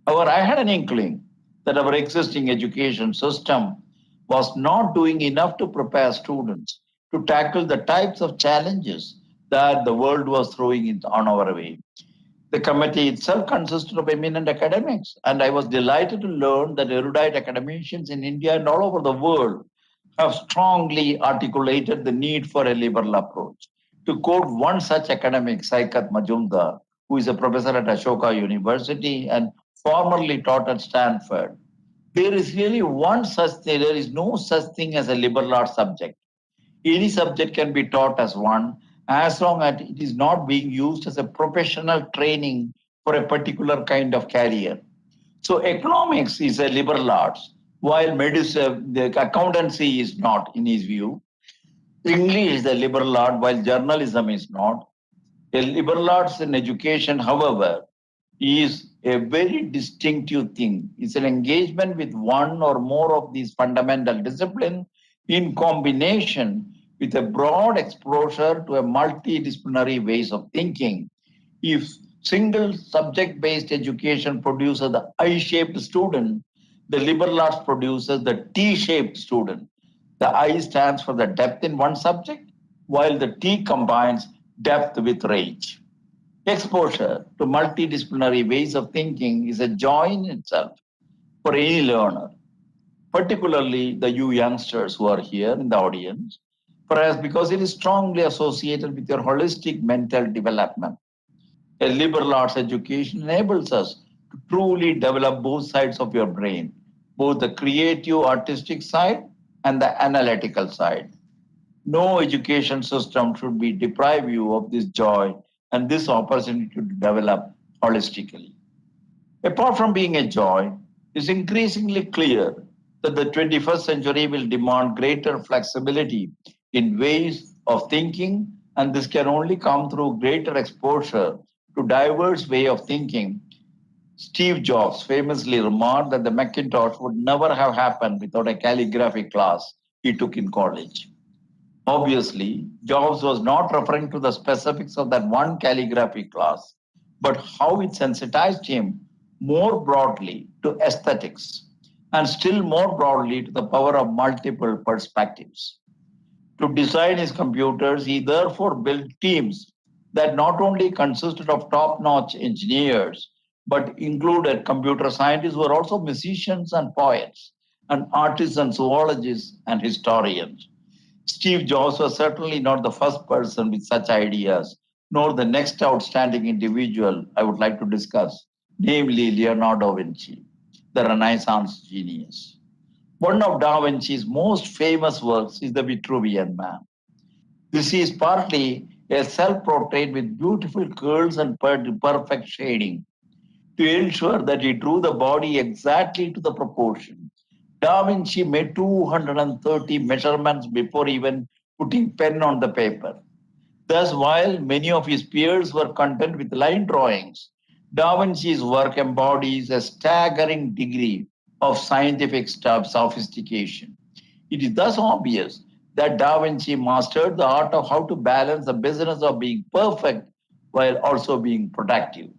However, I had an inkling that our existing education system was not doing enough to prepare students to tackle the types of challenges that the world was throwing on our way. The committee itself consisted of eminent academics, and I was delighted to learn that erudite academicians in India and all over the world have strongly articulated the need for a liberal approach. To quote one such academic, Saikat Majumdar, who is a professor at Ashoka University and formerly taught at Stanford, there is really one such thing, there is no such thing as a liberal arts subject. Any subject can be taught as one, as long as it is not being used as a professional training for a particular kind of career. So economics is a liberal arts, while medicine, the accountancy is not, in his view. English is a liberal art, while journalism is not. A liberal arts in education, however, is a very distinctive thing. It's an engagement with one or more of these fundamental disciplines in combination with a broad exposure to a multidisciplinary ways of thinking. If single subject-based education produces the I-shaped student, the liberal arts produces the T-shaped student. The I stands for the depth in one subject, while the T combines depth with range. Exposure to multidisciplinary ways of thinking is a joy in itself for any learner, particularly the you youngsters who are here in the audience, perhaps because it is strongly associated with your holistic mental development. A liberal arts education enables us to truly develop both sides of your brain, both the creative artistic side and the analytical side. No education system should be deprive you of this joy and this opportunity to develop holistically. Apart from being a joy, it's increasingly clear that the 21st century will demand greater flexibility in ways of thinking, and this can only come through greater exposure to diverse way of thinking. Steve Jobs famously remarked that the Macintosh would never have happened without a calligraphy class he took in college. Obviously, Jobs was not referring to the specifics of that one calligraphy class, but how it sensitized him more broadly to aesthetics and still more broadly to the power of multiple perspectives. To design his computers, he therefore built teams that not only consisted of top-notch engineers, but included computer scientists who were also musicians and poets, and artists and zoologists and historians. Steve Jobs was certainly not the first person with such ideas, nor the next outstanding individual I would like to discuss, namely Leonardo da Vinci, the Renaissance genius. One of Da Vinci's most famous works is the Vitruvian Man. This is partly a self-portrait with beautiful curls and perfect shading to ensure that he drew the body exactly to the proportion. Da Vinci made 230 measurements before even putting pen on the paper. Thus, while many of his peers were content with line drawings, Da Vinci's work embodies a staggering degree of scientific sophistication. It is thus obvious that Da Vinci mastered the art of how to balance the business of being perfect while also being productive.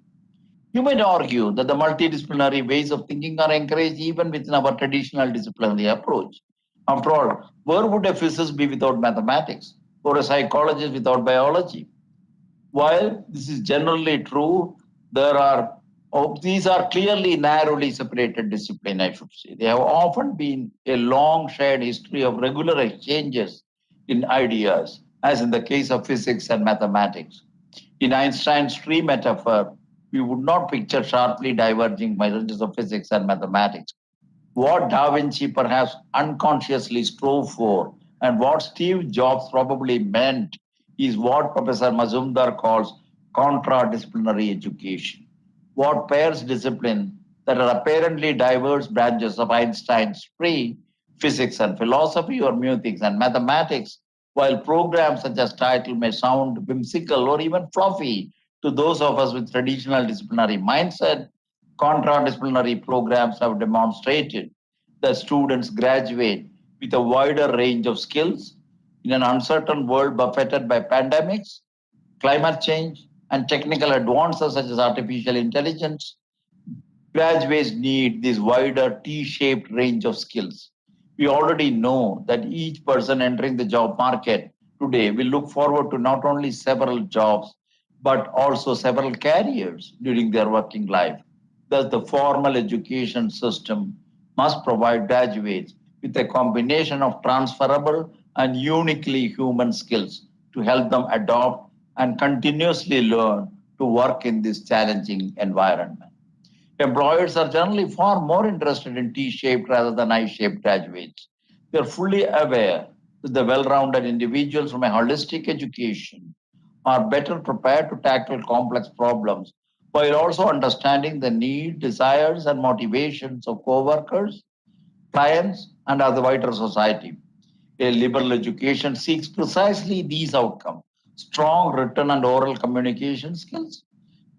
You might argue that the multidisciplinary ways of thinking are encouraged even within our traditional disciplinary approach. After all, where would a physicist be without mathematics, or a psychologist without biology? While this is generally true, these are clearly narrowly separated disciplines, I should say. They have often been a long shared history of regular exchanges in ideas, as in the case of physics and mathematics. In Einstein's tree metaphor, we would not picture sharply diverging branches of physics and mathematics. What Da Vinci perhaps unconsciously strove for, and what Steve Jobs probably meant, is what Professor Mazumdar calls contra-disciplinary education. What pairs discipline that are apparently diverse branches of Einstein's tree, physics and philosophy, or music and mathematics, while programs such as title may sound whimsical or even fluffy to those of us with traditional disciplinary mindset, contra-disciplinary programs have demonstrated that students graduate with a wider range of skills in an uncertain world buffeted by pandemics, climate change, and technical advances such as artificial intelligence. Graduates need this wider T-shaped range of skills. We already know that each person entering the job market today will look forward to not only several jobs, but also several careers during their working life. Thus, the formal education system must provide graduates with a combination of transferable and uniquely human skills to help them adopt and continuously learn to work in this challenging environment. Employers are generally far more interested in T-shaped rather than I-shaped graduates. They are fully aware that the well-rounded individuals from a holistic education are better prepared to tackle complex problems while also understanding the needs, desires, and motivations of co-workers, clients, and other wider society. A liberal education seeks precisely these outcomes: strong written and oral communication skills,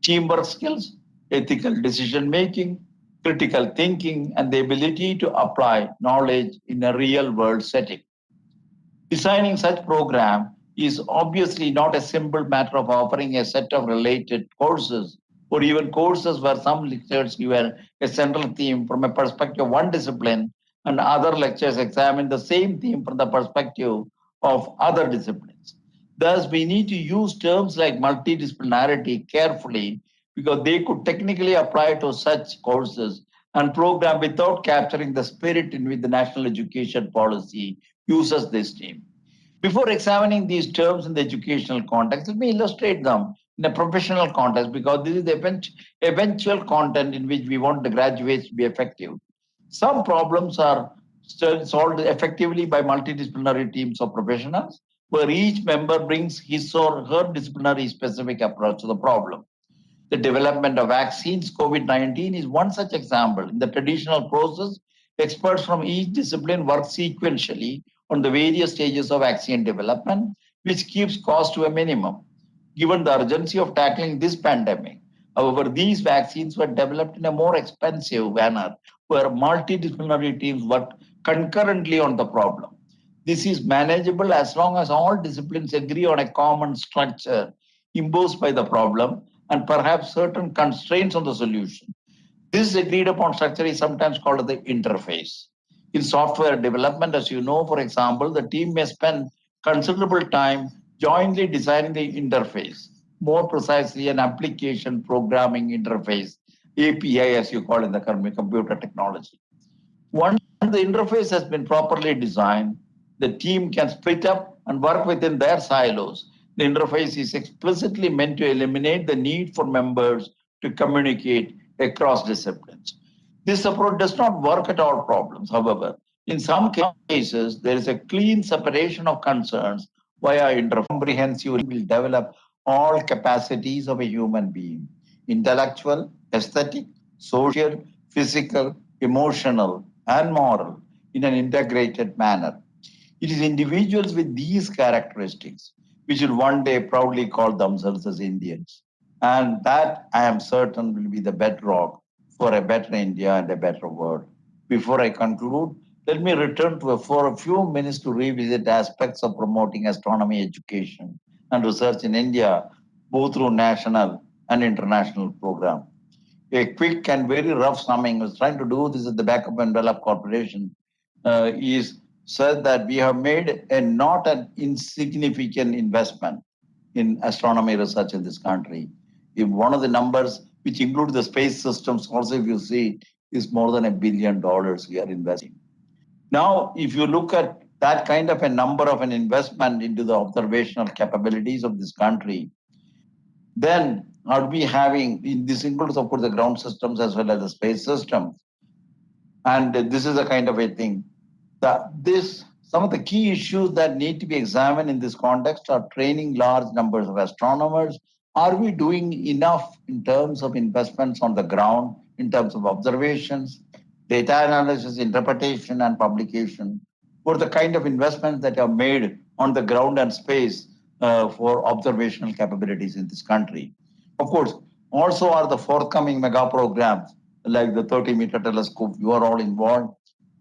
teamwork skills, ethical decision making, critical thinking, and the ability to apply knowledge in a real world setting. Designing such program is obviously not a simple matter of offering a set of related courses or even courses where some lectures give a central theme from a perspective of one discipline and other lectures examine the same theme from the perspective of other disciplines. Thus, we need to use terms like multidisciplinarity carefully because they could technically apply to such courses and program without capturing the spirit in which the national education policy uses this term. Before examining these terms in the educational context, let me illustrate them in a professional context because this is the eventual content in which we want the graduates to be effective. Some problems are solved effectively by multidisciplinary teams of professionals where each member brings his or her disciplinary specific approach to the problem. The development of vaccines, COVID-19 is one such example. In the traditional process, experts from each discipline work sequentially on the various stages of vaccine development, which keeps cost to a minimum. Given the urgency of tackling this pandemic, however, these vaccines were developed in a more expensive manner, where multidisciplinary teams worked concurrently on the problem. This is manageable as long as all disciplines agree on a common structure imposed by the problem and perhaps certain constraints on the solution. This agreed upon structure is sometimes called the interface. In software development, as you know, for example, the team may spend considerable time jointly designing the interface, more precisely an application programming interface, API, as you call in the computer technology. Once the interface has been properly designed, the team can split up and work within their silos. The interface is explicitly meant to eliminate the need for members to communicate across disciplines. This approach does not work at all problems, however. In some cases, there is a clean separation of concerns via interface. Comprehensive will develop all capacities of a human being: intellectual, aesthetic, social, physical, emotional, and moral in an integrated manner. It is individuals with these characteristics which will one day proudly call themselves as Indians. And that, I am certain, will be the bedrock for a better India and a better world. Before I conclude, let me return for a few minutes to revisit aspects of promoting astronomy education and research in India, both through national and international programs. A quick and very rough summing, I was trying to do this at the Backup Envelope Corporation, is said that we have made a not an insignificant investment in astronomy research in this country. If one of the numbers, which include the space systems, also if you see, is more than $1 billion we are investing. Now, if you look at that kind of a number of an investment into the observational capabilities of this country, then are we having, this includes of course the ground systems as well as the space systems. And this is a kind of a thing that some of the key issues that need to be examined in this context are training large numbers of astronomers. Are we doing enough in terms of investments on the ground, in terms of observations, data analysis, interpretation, and publication, for the kind of investments that are made on the ground and space for observational capabilities in this country? Of course, also are the forthcoming mega programs like the 30-meter telescope. You are all involved.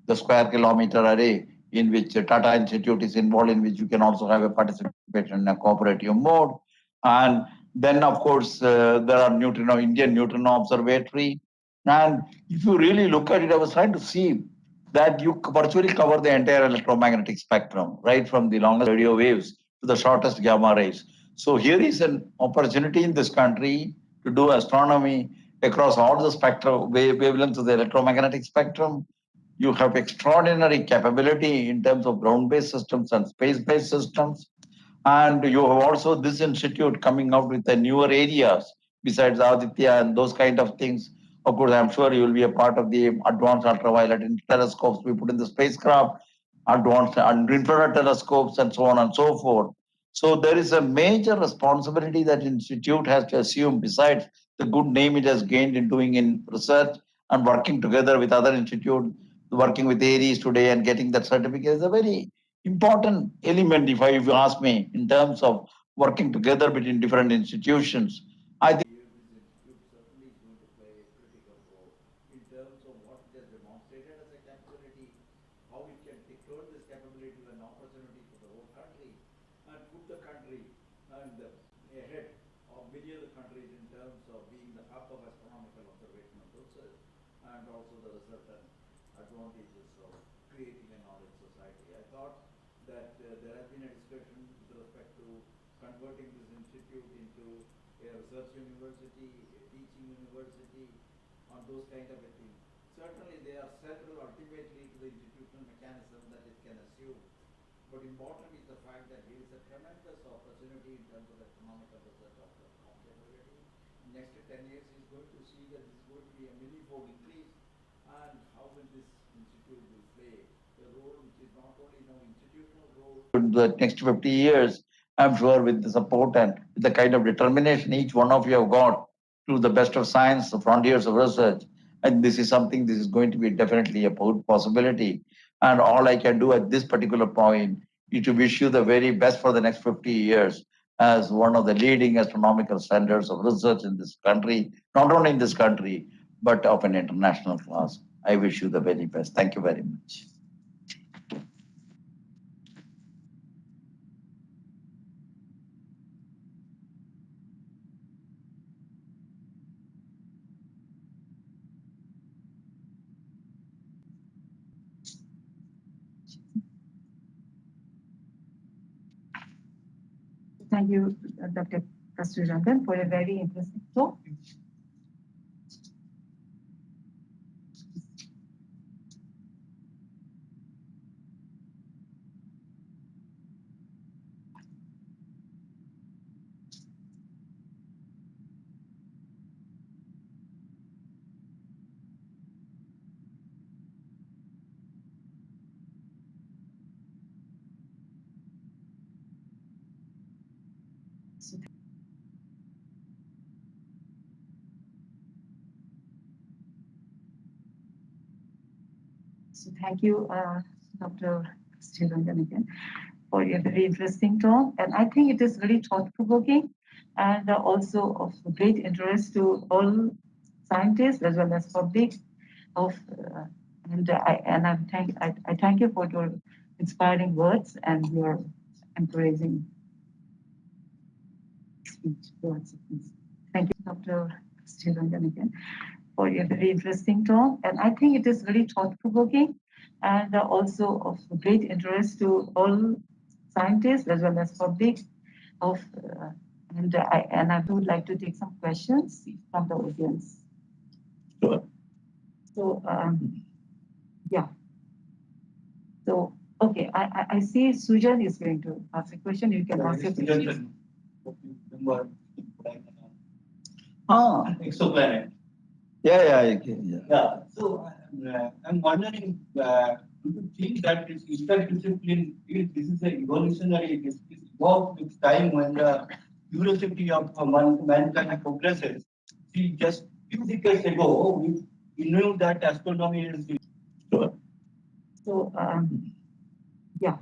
The square kilometer array, in which Tata Institute is involved, in which you can also have a participation in a cooperative mode. And then, of course, there are Indian Neutrino Observatory. And if you really look at it, I was trying to see that you virtually cover the entire electromagnetic spectrum, right from the longest radio waves to the shortest gamma rays. So here is an opportunity in this country to do astronomy across all the spectrum, wavelengths of the electromagnetic spectrum. You have extraordinary capability in terms of ground-based systems and space-based systems. And you have also this institute coming out with the newer areas besides Aditya and those kind of things. Of course, I'm sure you will be a part of the advanced ultraviolet telescopes we put in the spacecraft, advanced and infrared telescopes, and so on and so forth. So there is a major responsibility that institute has to assume, besides the good name it has gained in doing in research and working together with other institutes, working with Aries today and getting that certificate is a very important element, if you ask me, in terms of working together between different institutions. I think this institute certainly is going to play a critical role in terms of what it has demonstrated as a capability, how it can turn this capability to an opportunity for the whole country and put the country and ahead of many other countries in terms of being the hub of astronomical observation and research, and also the research and advantages of creating a knowledge society. I thought that there has been a discussion with respect to converting this institute into a research university, a teaching university, on those kind of a thing. Certainly they are central ultimately to the institutional mechanism that it can assume. But important is the fact that there is a tremendous opportunity in terms of economical research of the capability. Next 10 years is going to see that this is going to be a many-fold increase, and how will this institute will play a role which is not only institutional role. In the next 50 years, I'm sure with the support and the kind of determination each one of you have got to the best of science, the frontiers of research, and this is something, this is going to be definitely a possibility. And all I can do at this particular point is to wish you the very best for the next 50 years as one of the leading astronomical centers of research in this country, not only in this country, but of an international class. I wish you the very best. Thank you very much. Thank you, Dr. Kasturirangan, for a very interesting talk. So thank you, Dr. Kasturirangan again, for a very interesting talk. And I think it is very thought-provoking and also of great interest to all scientists as well as public. I thank you for your inspiring words and your encouraging speech. Thank you, Dr. Kasturirangan again, for a very interesting talk. And I think it is very thought-provoking and also of great interest to all scientists as well as public. I would like to take some questions from the audience. Sure. So, yeah. So, okay, I see Sujan is going to ask a question. You can ask a question. Exoplanet. Yeah. Yeah. So I'm wondering, do you think that this Eastern discipline, this is an evolutionary, this evolved with time when the curiosity of mankind progresses? See, just few decades ago, we knew that astronomy is. Sure. So, yeah.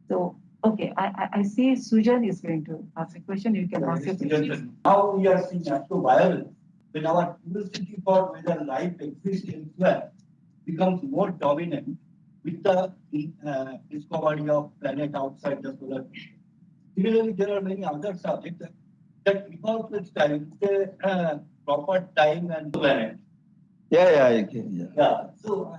So, okay, I see Sujan is going to ask a question. You can ask a question. Now we are seeing astrobiology. When our curiosity for whether life exists elsewhere becomes more dominant with the discovery of planet outside the solar system. Similarly, there are many other subjects that evolve with time, proper time and planet. Yeah. So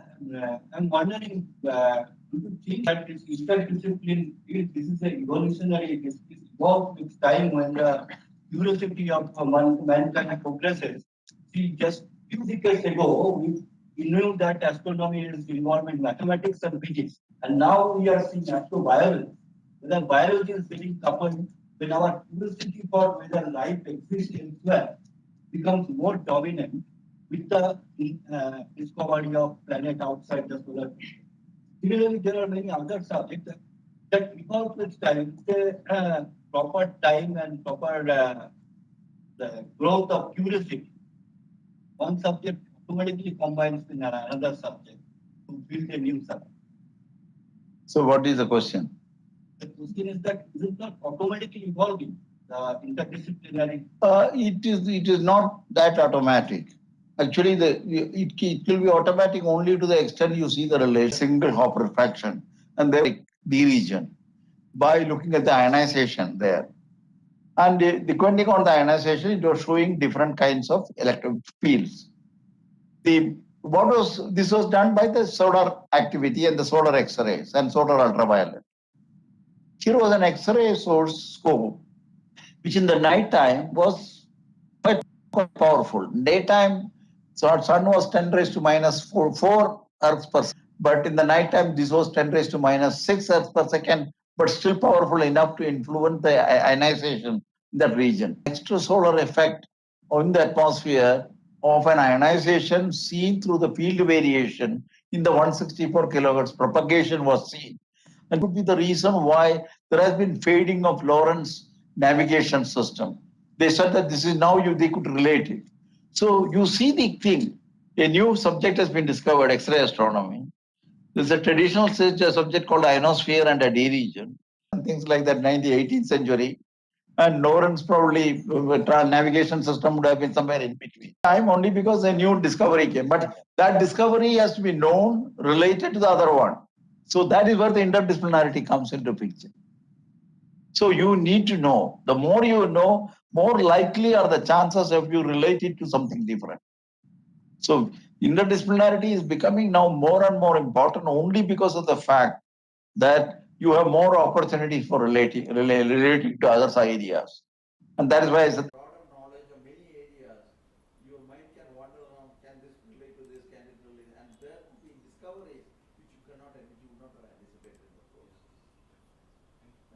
I'm wondering, do you think that this Eastern discipline, this is an evolutionary, this evolved with time when the curiosity of mankind progresses? See, just few decades ago, we knew that astronomy is involved in mathematics and physics, and now we are seeing astrobiology. Whether biology is getting coupled, when our curiosity for whether life exists elsewhere becomes more dominant with the discovery of planet outside the solar system. Similarly, there are many other subjects that evolve with time, proper time and proper the growth of curiosity. One subject automatically combines with another subject to build a new subject. So what is the question? The question is that is it not automatically evolving, the interdisciplinary? It is not that automatic. Actually, it will be automatic only to the extent you see the relation, single Hopper fraction, and then D region by looking at the ionization there. And depending on the ionization, it was showing different kinds of electric fields. This was done by the solar activity and the solar X-rays and solar ultraviolet. Here was an X-ray source scope, which in the night time was quite powerful. Daytime, sun was 10 raised to minus 4 Earths per second. But in the night time, this was 10 raised to minus 6 Earths per second, but still powerful enough to influence the ionization in that region. Extrasolar effect on the atmosphere of an ionization seen through the field variation in the 164 kilohertz propagation was seen. And could be the reason why there has been fading of Lorentz navigation system. They said that this is now they could relate it. So you see the thing, a new subject has been discovered, X-ray astronomy. There's a traditional subject called ionosphere and a D region, and things like that in the 18th century. And Lorentz probably navigation system would have been somewhere in between. Time only because a new discovery came, but that discovery has to be known related to the other one. So that is where the interdisciplinarity comes into picture. So you need to know. The more you know, more likely are the chances of you related to something different. So interdisciplinarity is becoming now more and more important only because of the fact that you have more opportunities for relating to other ideas. And that is why I said broader knowledge of many areas, your mind can wander around, can this relate to this, can it relate, and there could be discoveries which you would not have anticipated in the process.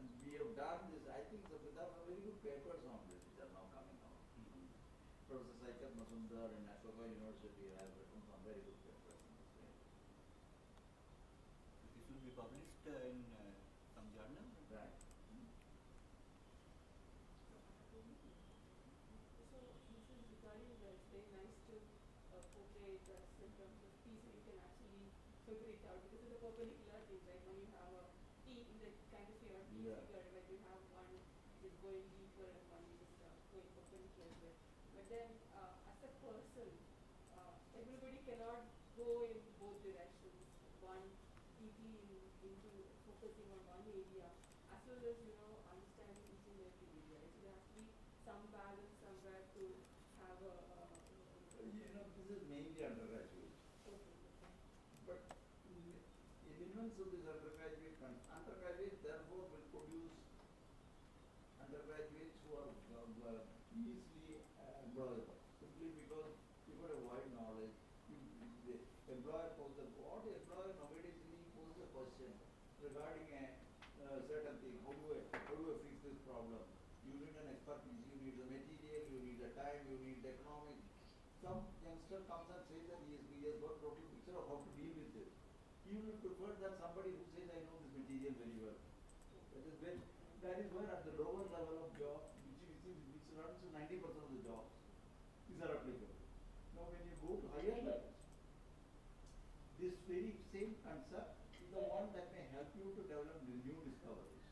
And we have done this, I think there are very good papers on this which are now coming out. Professor Saikat Mazumdar in Ashoka University has written some very good papers. This will be published in some journal? Right. It's very nice to portray this in terms of peace, and you can actually figure it out, because it's a perpendicular thing, right? When you have a T in the kind of your T figure, when you have one is going deeper and one is going perpendicular. But then as a person, everybody cannot go in both directions, one deeply into focusing on one area, as well as, you know, understanding each and every area. So there has to be some balance somewhere to have a you know, this is mainly undergraduate. okay. But elements of this undergraduate therefore will produce undergraduates who are easily employable, simply because you've got a wide knowledge. The employer poses what the employer nowadays poses a question regarding a certain thing. How do I fix this problem? You need an expertise, you need the material, you need the time, you need the economics. Some youngster comes and says that he has got a total picture of how to deal with this. He will prefer that somebody who says, I know this material very well. That is where at the lower level of job, which runs to 90% of the jobs, these are applicable. Now when you go to higher levels, this very same concept is the one that may help you to develop new discoveries.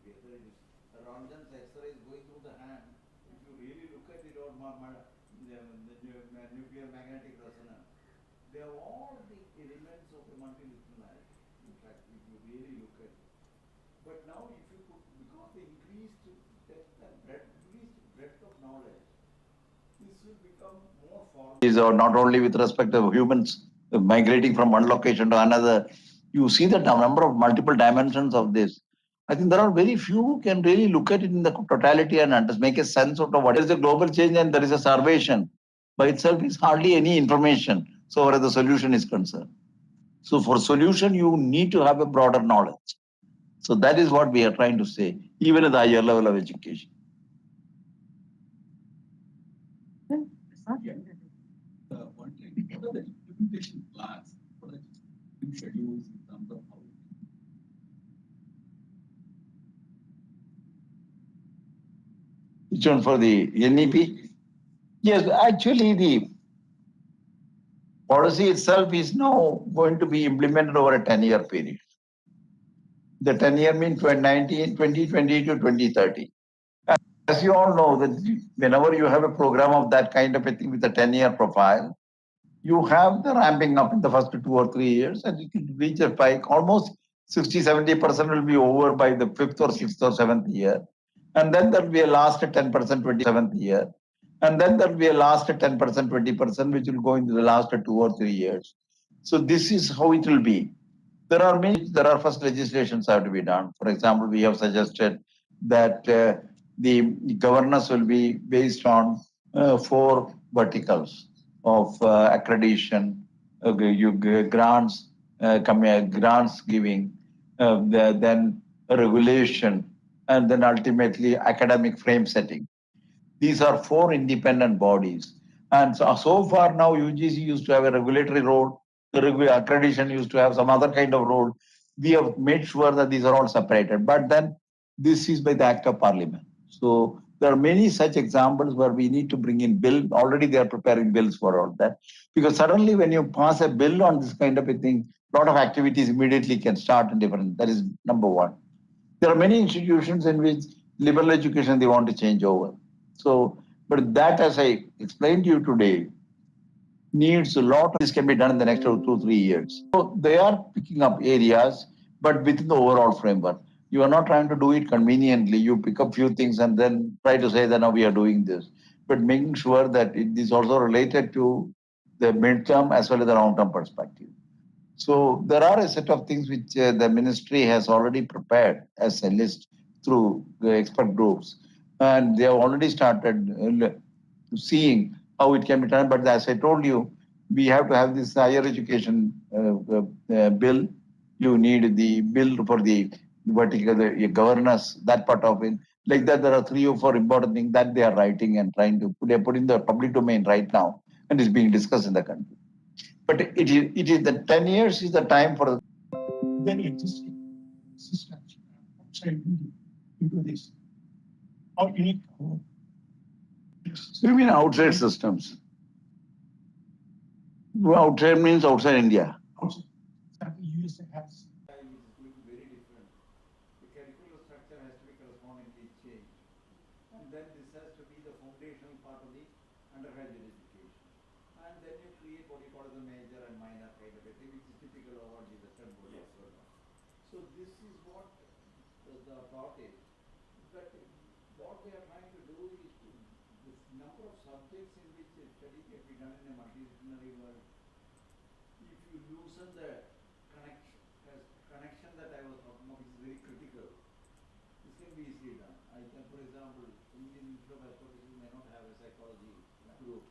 Whether it is Ranjan's X-ray is going through the hand, if you really look at it, or the nuclear magnetic resonance, they have all the elements of a multidisciplinarity. In fact, if you really look at it. But now if you put, because the increased depth and breadth of knowledge, this will become more formal. These are not only with respect to humans migrating from one location to another. You see the number of multiple dimensions of this. I think there are very few who can really look at it in the totality and make a sense of what is the global change, and there is a starvation. By itself is hardly any information so far as the solution is concerned. So for solution, you need to have a broader knowledge. So that is what we are trying to say, even at the higher level of education. One thing, what are the implementation plans? What are the schedules in terms of how? Which one for the NEP? Yes, actually the policy itself is now going to be implemented over a 10-year period. The 10-year means 2020 to 2030. As you all know, that whenever you have a program of that kind of a thing with a 10-year profile, you have the ramping up in the first 2 or 3 years, and you can reach a spike. Almost 60-70% will be over by the 5th or 6th or 7th year. And then there will be a last 10%, 27th year. And then there will be a last 10%, 20%, which will go into the last 2 or 3 years. So this is how it will be. There are first legislations have to be done. For example, we have suggested that the governance will be based on 4 verticals of accreditation, grants, grants giving, then regulation, and then ultimately academic frame setting. These are 4 independent bodies. And so far now UGC used to have a regulatory role, the accreditation used to have some other kind of role. We have made sure that these are all separated. But then this is by the Act of Parliament. So there are many such examples where we need to bring in bill. Already they are preparing bills for all that. Because suddenly when you pass a bill on this kind of a thing, a lot of activities immediately can start in different. That is number one. There are many institutions in which liberal education they want to change over. So, but that, as I explained to you today, needs a lot of this can be done in the next 2-3 years. So they are picking up areas, but within the overall framework. You are not trying to do it conveniently. You pick up few things and then try to say that now we are doing this. But making sure that it is also related to the midterm as well as the long-term perspective. So there are a set of things which the ministry has already prepared as a list through the expert groups. And they have already started seeing how it can be done. But as I told you, we have to have this higher education bill. You need the bill for the vertical governance, that part of it. Like that, there are 3 or 4 important things that they are writing and trying to put in the public domain right now, and is being discussed in the country. But it is the 10 years is the time for Then existing systems outside into this. How unique. So you mean outside systems? Outside means outside India. Outside. user has. Which is going to be very different. The curricular structure has to be correspondingly changed. And then this has to be the foundational part of the undergraduate education. And then you create what you call the major and minor kind of a thing, which is typical of what the Western world has done. So this is what the thought is. But what we are trying to do is to, this number of subjects in which a study can be done in a multidisciplinary world, if you loosen the connection that I was talking about, is very critical. This can be easily done. I can, for example, Indian Institute of Astrophysics may not have a psychology group.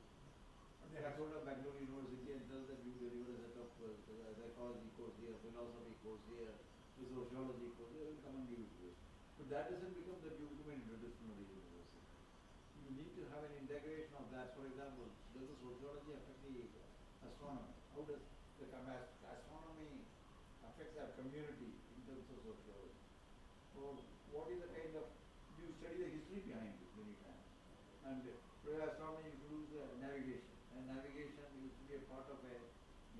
But they have told of Bangalore University and tell that you deliver a set of psychology course here, philosophy course here, sociology course, they will come and give it to you. But that doesn't become the document interdisciplinary university. You need to have an integration of that. For example, does the sociology affect the astronomy? How does the astronomy affects our community in terms of sociology? Or what is the kind of, you study the history behind it many times. And astronomy includes navigation. And navigation used to be a part of a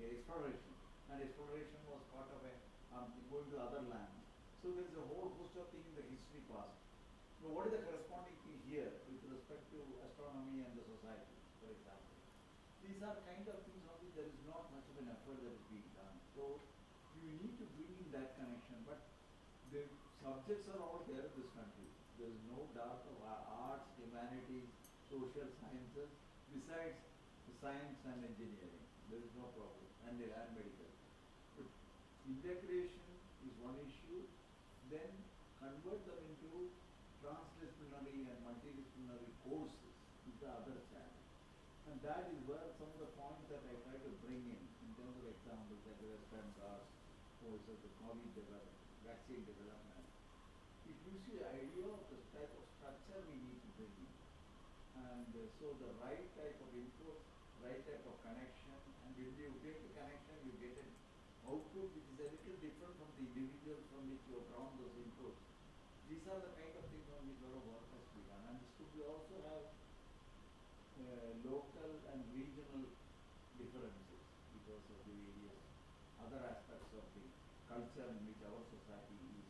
exploration. And exploration was part of a going to other lands. So there is a whole host of things in the history past. But what is the corresponding thing here with respect to astronomy and the society, for example? These are kind of things on which there is not much of an effort that is being done. So you need to bring in that connection. But the subjects are all there in this country. There is no doubt of arts, humanities, social sciences, besides science and engineering. There is no problem. And medical. But integration is one issue. Then convert them into transdisciplinary and multidisciplinary courses is the other challenge. And that is where some of the points that I try to bring in terms of examples like the Western Ghats, courses, the COVID development, vaccine development. It gives you the idea of the type of structure we need to bring in. And so the right type of input, right type of connection, and when you get a connection, you get an output which is a little different from the individual from which you have drawn those inputs. These are the kind of things on which a lot of work has to be done. And this could be also have local and regional differences because of the various other aspects of the culture in which our society is.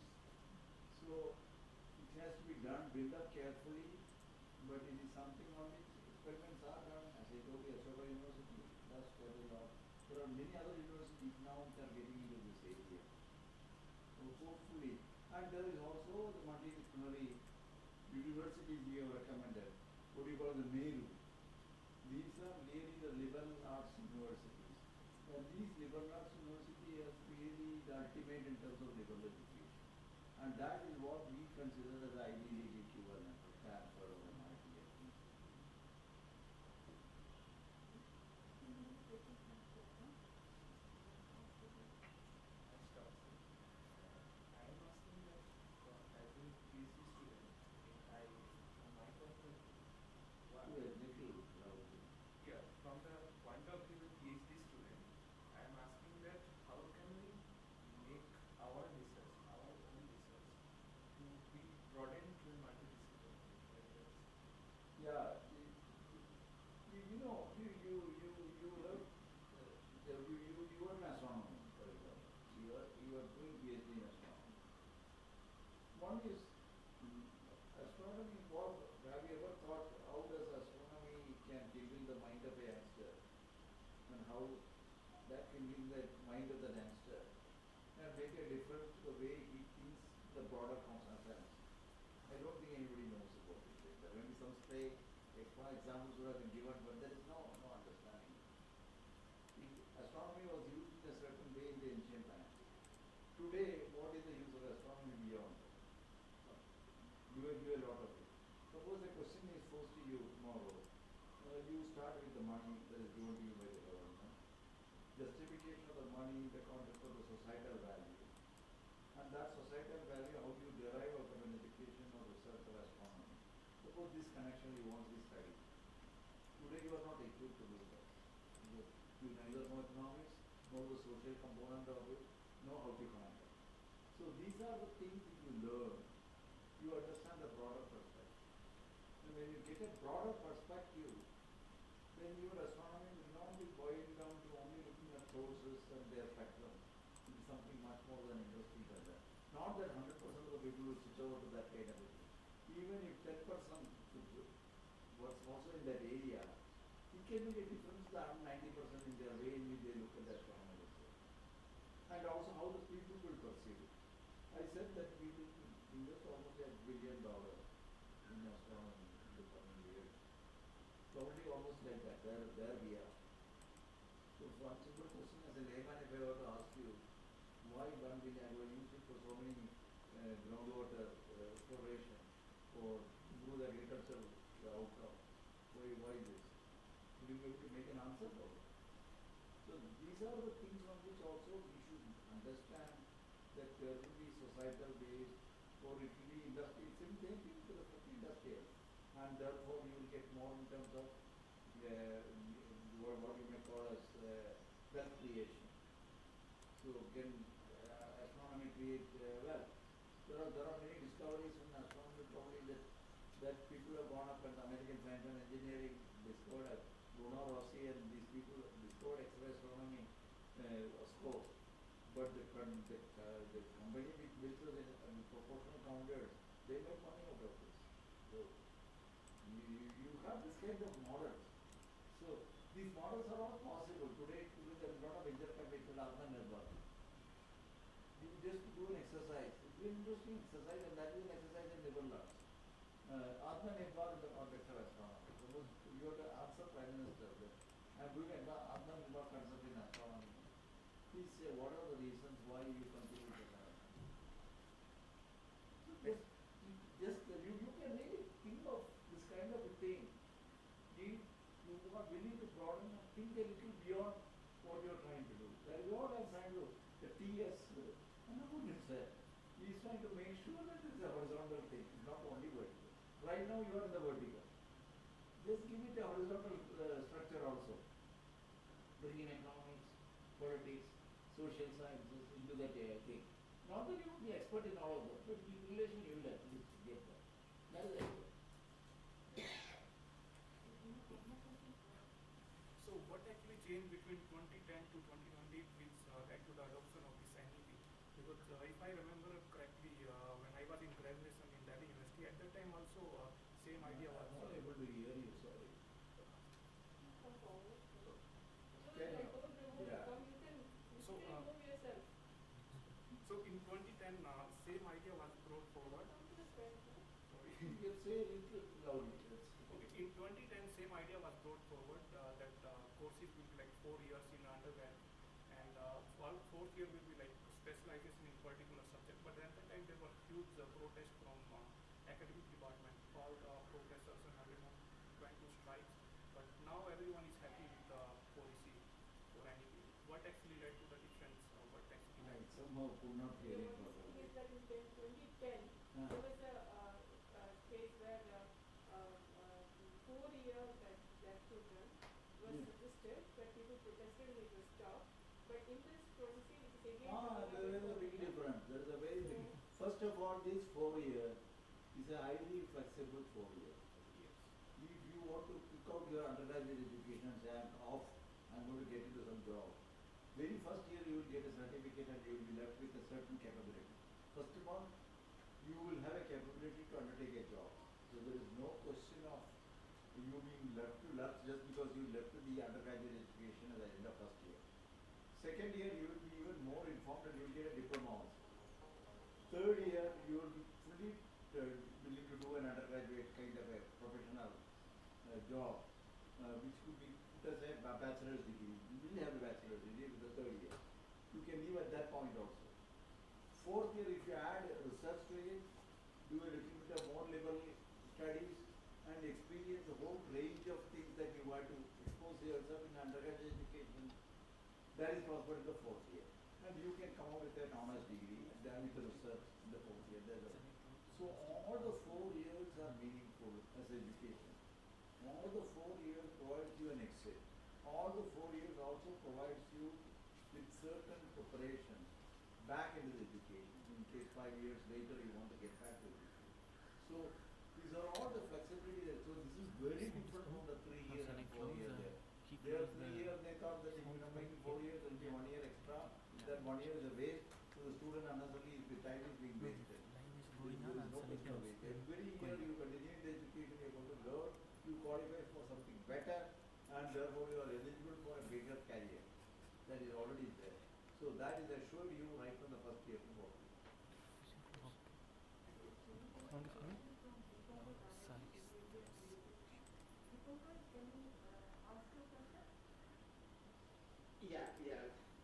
So it has to be done, built up carefully, but it is something on which experiments are done. As I told you, ISRO University does quite a lot. There are many other universities now which are getting into this area. So hopefully, and there is also the multidisciplinary universities we have recommended. What do you call the NERU? These are really the liberal arts universities. And these liberal arts universities are really the ultimate in terms of liberal education. And that is what we consider as the ideally equivalent of Stanford or MIT. Yeah, from the point of view of PhD student, I am asking that how can we make our research, our own research, to be broadened to a multidisciplinary? Yeah, you know, you are an astronomer, for example. You are doing PhD in astronomy. One is astronomy. Have you ever thought how does astronomy can reveal the mind of a youngster, and how that can reveal the mind of the youngster, and make a difference to the way he thinks the broader concepts. I don't think anybody knows about it. There may be some stray examples would have been given, but there is no understanding. Astronomy was used in a certain way in the ancient times. Today, what is the use of astronomy beyond? You will do a lot of it. Suppose a question is posed to you tomorrow. You start with the money that is given to you by the government. Justification of the money in the context of the societal value. And that societal value, how do you derive out of an education or research of astronomy? Suppose this connection you want to study. Today you are not equipped to do that. You neither know economics, know the social component of it, know how to connect it. So these are the things that you learn. You understand the broader perspective. And when you get a broader perspective, then your astronomy will not be boiled down to only looking at sources and their spectrum. It is something was an industry like that. Not that 100% of the people will switch over to that kind of thing. Even if 10% was also in that area, it can make a difference than 90% in their way in which they look at the astronomy. And also how the people will perceive it. I said that we will invest almost $1 billion in astronomy in the coming years. Probably almost like that, there we are. So one simple question as a layman, if I were to ask you, why 1 billion? You use it for so many groundwater exploration or improve the agricultural outcome. Why this? Would you be able to make an answer for it? So these are the things on which also we should understand that there will be societal based or it will be industry. Same thing to the industrial. And therefore you will get more in terms of what you may call as wealth creation. So can astronomy create wealth? There are many discoveries in astronomy probably that people have gone up and American science and engineering discovered Bruno Rossi and these people discovered X-ray astronomy scope. But the company which builds us in proportional counters, they make money out of this. So you have this kind of models. So these models are all possible. Today there is a lot of interconnected Atmanirbhar. You just do an exercise. It's an interesting exercise and that is an exercise in liberal arts. Atmanirbhar in the context of astronomy. Suppose you have to answer Prime Minister that I am doing an Atmanirbhar concept in astronomy. Please say what are the reasons why you continue to you can really think of this kind of a thing. You are willing to broaden and think a little beyond what you are trying to do. That is what I am trying to do. The TS, Annapurni said, he is trying to make sure that it is a horizontal thing, not only vertical. Right now you are in the vertical. Just give it a horizontal structure also. Bring in economics, politics, social sciences into that thing. Not that you would be expert in all of that, but in relation you will at least get that. That is it. So what actually changed between 2010 to 2020 which led to the adoption of this NEP? Because if I remember correctly, when I was in graduation in Delhi University, at that time also same idea was. I'm not able to hear you, sorry. So in 2010, same idea was brought forward. Sorry. You can say it loudly. Okay, in 2010, same idea was brought forward that courses will be like 4 years in undergrad, and fourth year will be like specialization in particular subject. But at that time there were huge protests from academic department, all professors and everyone trying to strike. But now everyone is happy with the policy for NEP. What actually led to the difference? What actually led to somehow could not hear it properly. Is that in 2010 there was a case where 4-year that program was suggested, but people protested and it was stopped. But in this process, it is again. There is a big difference. There is a very big. First of all, this 4 year is a highly flexible 4 years. If you want to pick out your undergraduate education and say I'm going to get into some job, very first year you will get a certificate and you will be left with a certain capability. First of all, you will have a capability to undertake a job. So there is no question of you being left to lurch just because you left the undergraduate education at the end of first year. Second year you will be even more informed and you will get a diploma also. Third year you will be fully willing to do an undergraduate kind of a professional job, which could be put as a bachelor's degree. You will have a bachelor's degree with the third year. You can leave at that point also. Fourth year, if you add research to it, do a little bit of more liberal studies and experience a whole range of things that you want to expose yourself in undergraduate education, that is possible in the fourth year. And you can come out with an honors degree and then with the research in the fourth year. So all the 4 years are meaningful as education. All the 4 years provides you an exit. All the 4 years also provides you with certain preparation back into the education in case 5 years later you want to get back to education. So these are all the flexibility there. So this is very different from the 3 years and 4 years there. There 3 years they thought that if you are making 4 years, there will be 1 year extra. If that 1 year is a waste, so the student unnecessarily the time is being wasted. There is no question of it. Every year you continue the education, you are going to learn, you qualify for something better, and therefore you are eligible for a bigger career. That is already there. So that is assured you right from the first year to work.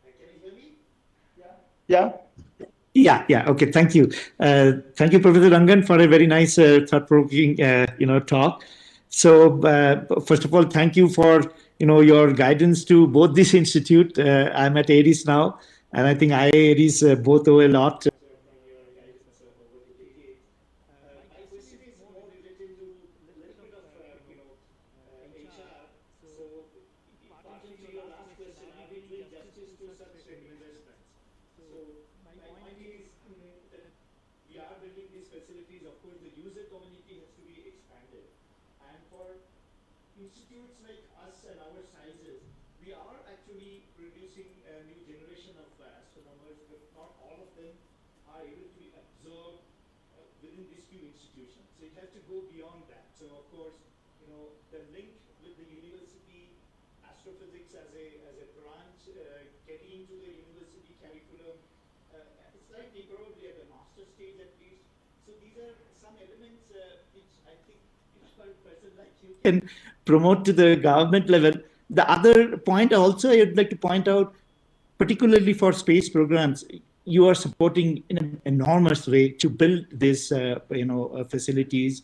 Can you hear me? Yeah. Yeah. Okay. Thank you. Thank you, Professor Rangan, for a very nice, thought-provoking, talk. So, first of all, thank you for, your guidance to both this institute. I'm at Aries now, and I think IIA Aries both owe a lot. My question is more related to a little bit of, HR. So, partly to your last question, are we doing justice to such investments? So, my point is that we are building these facilities. Of course, the user community has to be expanded. And for institutes like us and our sizes, we are actually producing a new generation of astronomers, but not all of them are able to be absorbed within these few institutions. So it has to go beyond that. So of course, the link with the university, astrophysics as a branch, getting into the university curriculum, slightly probably at the master stage at least. So these are some elements which I think for a person like you can promote to the government level. The other point also I would like to point out, particularly for space programs, you are supporting in an enormous way to build these, facilities.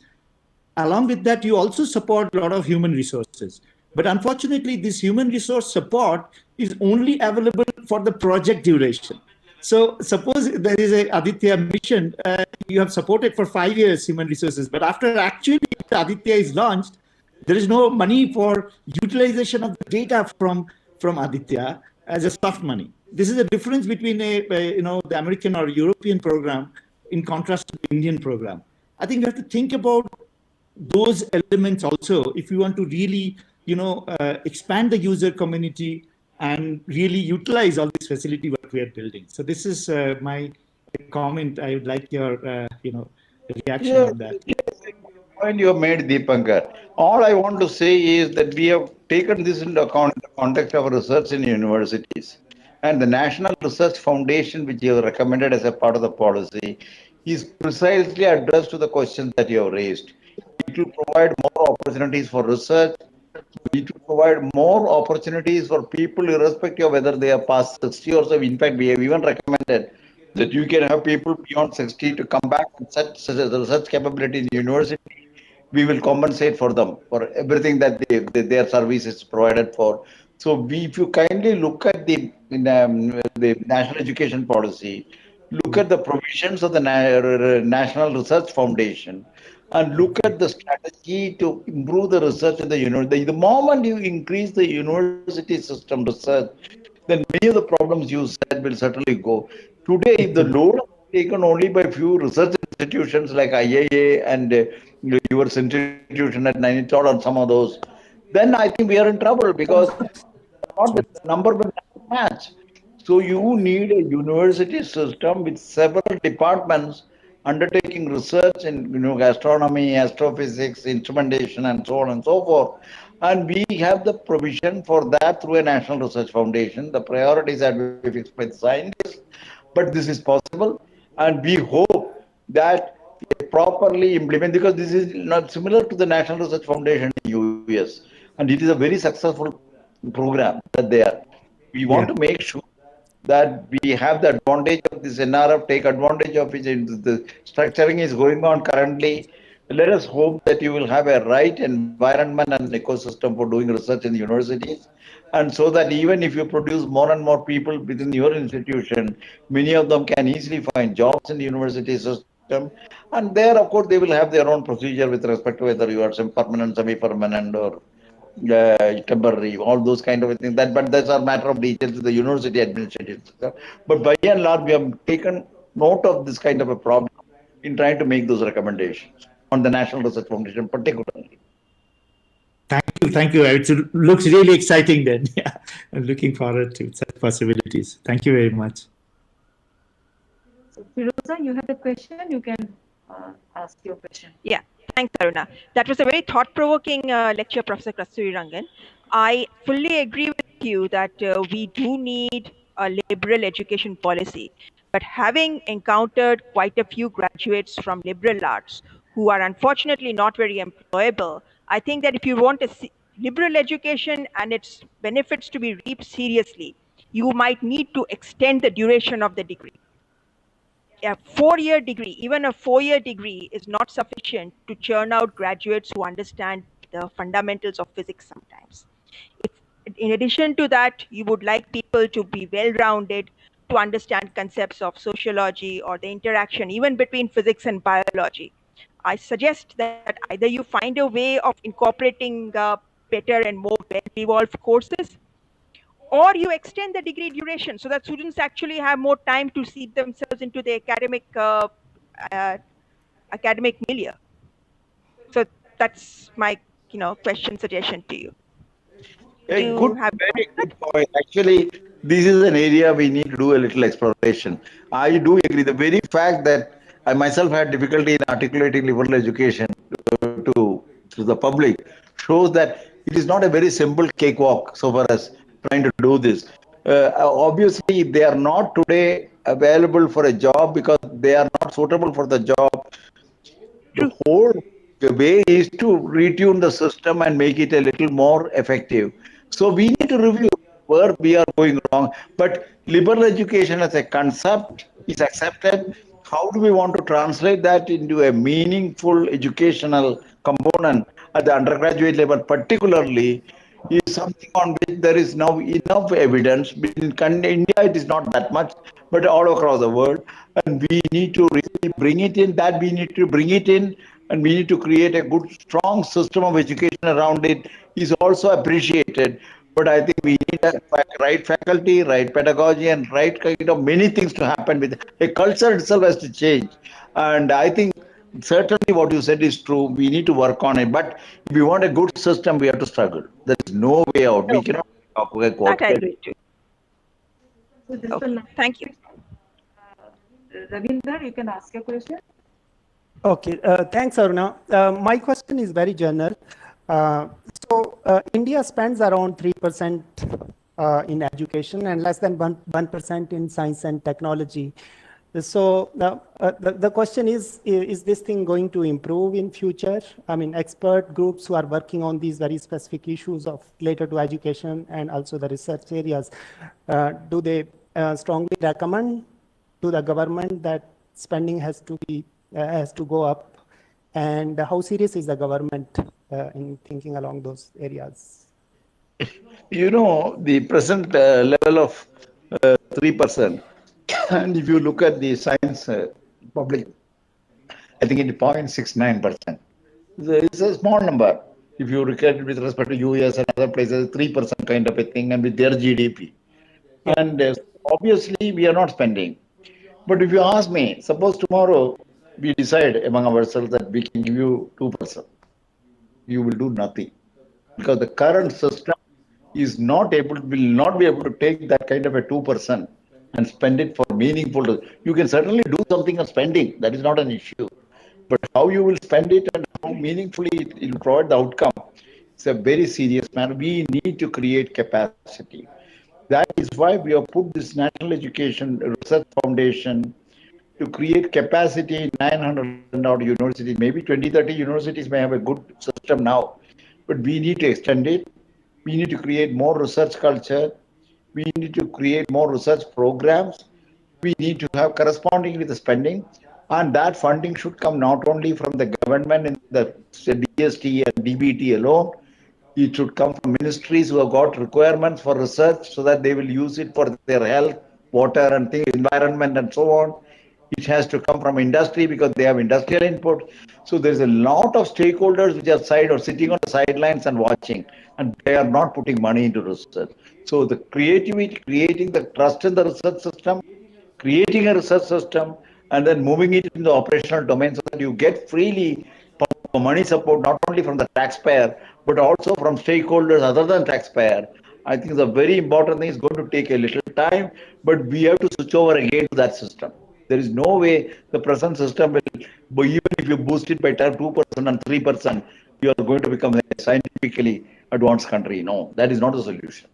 Along with that, you also support a lot of human resources. But unfortunately, this human resource support is only available for the project duration. So suppose there is a Aditya mission, you have supported for 5 years human resources, but after actually Aditya is launched, there is no money for utilization of the data from Aditya as a soft money. This is the difference between the American or European program in contrast to the Indian program. I think we have to think about those elements also if you want to really, expand the user community and really utilize all this facility what we are building. So this is my comment. I would like your, reaction on that. Point you have made, Deepankar. All I want to say is that we have taken this into account in the context of research in universities. And the National Research Foundation, which you have recommended as a part of the policy, is precisely addressed to the questions that you have raised. It will provide more opportunities for research. It will provide more opportunities for people, irrespective of whether they are past 60 or so. In fact, we have even recommended that you can have people beyond 60 to come back and such research capability in university. We will compensate for them for everything that their service is provided for. So if you kindly look at the National Education Policy, look at the provisions of the National Research Foundation, and look at the strategy to improve the research in the university. The moment you increase the university system research, then many of the problems you said will certainly go. Today, if the load is taken only by few research institutions like IIA and your institution at Nainital and some of those, then I think we are in trouble because not the number will not match. So you need a university system with several departments undertaking research in astronomy, astrophysics, instrumentation, and so on and so forth. And we have the provision for that through a National Research Foundation. The priorities are fixed by the scientists, but this is possible, and we hope that properly implement, because this is not similar to the National Research Foundation in the US, and it is a very successful program that they are. We want to make sure that we have the advantage of this NRF, take advantage of it. The structuring is going on currently. Let us hope that you will have a right environment and ecosystem for doing research in the universities. And so that even if you produce more and more people within your institution, many of them can easily find jobs in the university system. And there, of course, they will have their own procedure with respect to whether you are some permanent, semi-permanent, or temporary, all those kind of things. But that's a matter of detail to the university administration. But by and large, we have taken note of this kind of a problem in trying to make those recommendations on the National Research Foundation particularly. Thank you. It looks really exciting then. Yeah, I'm looking forward to such possibilities. Thank you very much. Firoza, you have a question? You can ask your question. Yeah, thanks, Aruna. That was a very thought-provoking lecture, Professor Kasturirangan. I fully agree with you that we do need a liberal education policy. But having encountered quite a few graduates from liberal arts who are unfortunately not very employable, I think that if you want a liberal education and its benefits to be reaped seriously, you might need to extend the duration of the degree. A 4-year degree, even a 4-year degree, is not sufficient to churn out graduates who understand the fundamentals of physics sometimes. If, in addition to that, you would like people to be well-rounded, to understand concepts of sociology or the interaction even between physics and biology, I suggest that either you find a way of incorporating better and more well-evolved courses, or you extend the degree duration so that students actually have more time to seed themselves into the academic milieu. So that's my question suggestion to you. Very good point. Actually, this is an area we need to do a little exploration. I do agree. The very fact that I myself had difficulty in articulating liberal education to the public shows that it is not a very simple cakewalk so far as trying to do this. Obviously, they are not today available for a job because they are not suitable for the job. The whole way is to retune the system and make it a little more effective. So we need to review where we are going wrong. But liberal education as a concept is accepted. How do we want to translate that into a meaningful educational component at the undergraduate level, particularly, is something on which there is now enough evidence. In India, it is not that much, but all across the world. And we need to really bring it in, we need to bring it in, and we need to create a good, strong system of education around it is also appreciated. But I think we need a right faculty, right pedagogy, and right kind of many things to happen with it. A culture itself has to change. And I think certainly what you said is true. We need to work on it. But if we want a good system, we have to struggle. There is no way out. We cannot that I agree to. Okay. Thank you. Ravinder, you can ask a question. Okay, thanks, Aruna. My question is very general. India spends around 3% in education and less than 1% in science and technology. So the question is this thing going to improve in future? I mean, expert groups who are working on these very specific issues of related to education and also the research areas, do they strongly recommend to the government that spending has to go up? And how serious is the government in thinking along those areas? You know, the present level of 3%, and if you look at the science public, I think it's 0.69%. It's a small number. If you look at it with respect to US and other places, 3% kind of a thing, and with their GDP. And obviously, we are not spending. But if you ask me, suppose tomorrow we decide among ourselves that we can give you 2%, you will do nothing. Because the current system is not able, will not be able to take that kind of a 2% and spend it for meaningful. You can certainly do something on spending, that is not an issue. But how you will spend it and how meaningfully it will provide the outcome, it's a very serious matter. We need to create capacity. That is why we have put this National Education Research Foundation to create capacity in 900 odd universities. Maybe 20, 30 universities may have a good system now, but we need to extend it. We need to create more research culture. We need to create more research programs. We need to have corresponding with the spending. And that funding should come not only from the government and the DST and DBT alone. It should come from ministries who have got requirements for research so that they will use it for their health, water and things, environment and so on. It has to come from industry because they have industrial input. So there's a lot of stakeholders which are sitting on the sidelines and watching, and they are not putting money into research. So the creativity, creating the trust in the research system, creating a research system, and then moving it into the operational domain so that you get freely money support not only from the taxpayer, but also from stakeholders other than taxpayer. I think the very important thing is going to take a little time, but we have to switch over again to that system. There is no way the present system will, even if you boost it by 2% and 3%, you are going to become a scientifically advanced country. No, that is not the solution.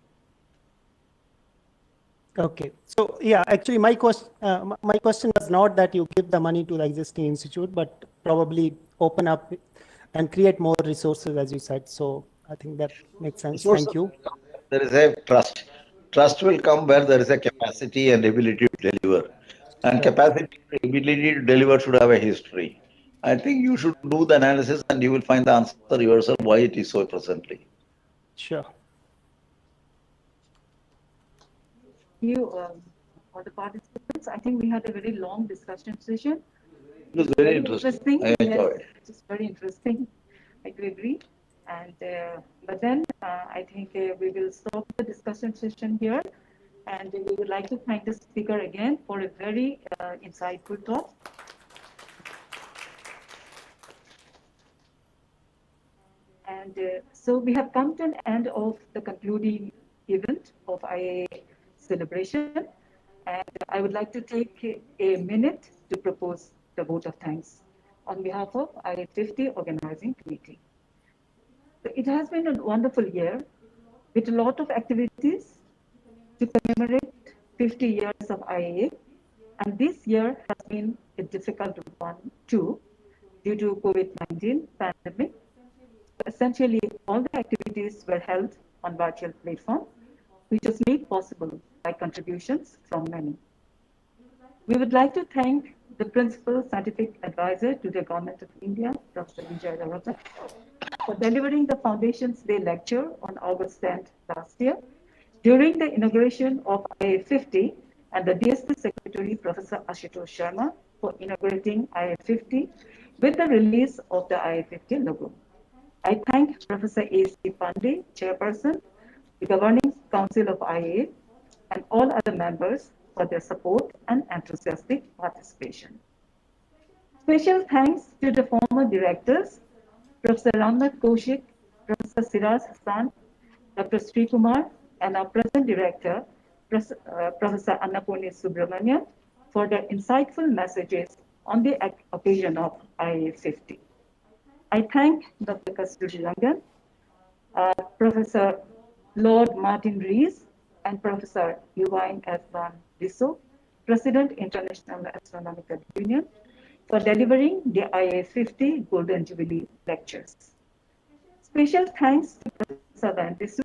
Okay, so yeah, actually my question was not that you give the money to the existing institute, but probably open up and create more resources, as you said. So I think that makes sense. Thank you. There is a trust. Trust will come where there is a capacity and ability to deliver. And capacity and ability to deliver should have a history. I think you should do the analysis and you will find the answer yourself why it is so presently. Sure. For the participants, I think we had a very long discussion session. It was very interesting. I enjoyed it. It was very interesting. I do agree. And but then I think we will stop the discussion session here, and we would like to thank the speaker again for a very insightful talk. And so we have come to an end of the concluding event of IIA celebration, and I would like to take a minute to propose the vote of thanks on behalf of IIA50 Organizing Committee. It has been a wonderful year with a lot of activities to commemorate 50 years of IIA, and this year has been a difficult one too due to COVID-19 pandemic. Essentially, all the activities were held on virtual platform, which was made possible by contributions from many. We would like to thank the Principal Scientific Advisor to the Government of India, Dr. Vijay Ravata, for delivering the Foundation's Day lecture on August 10th last year during the inauguration of IIA50, and the DSP Secretary, Professor Ashutosh Sharma, for inaugurating IIA50 with the release of the IIA50 logo. I thank Professor A.C. Pandey, Chairperson, the Governing Council of IIA, and all other members for their support and enthusiastic participation. Special thanks to the former directors, Professor Ramnath Kaushik, Professor Siraz Hassan, Dr. Sri Kumar, and our present director, Professor Annapurni Subramaniam, for their insightful messages on the occasion of IIA50. I thank Dr. Kasturirangan, Professor Lord Martin Rees, and Professor Uwain F. Van Disso, President International Astronomical Union, for delivering the IIA50 Golden Jubilee lectures. Special thanks to Professor Van Disso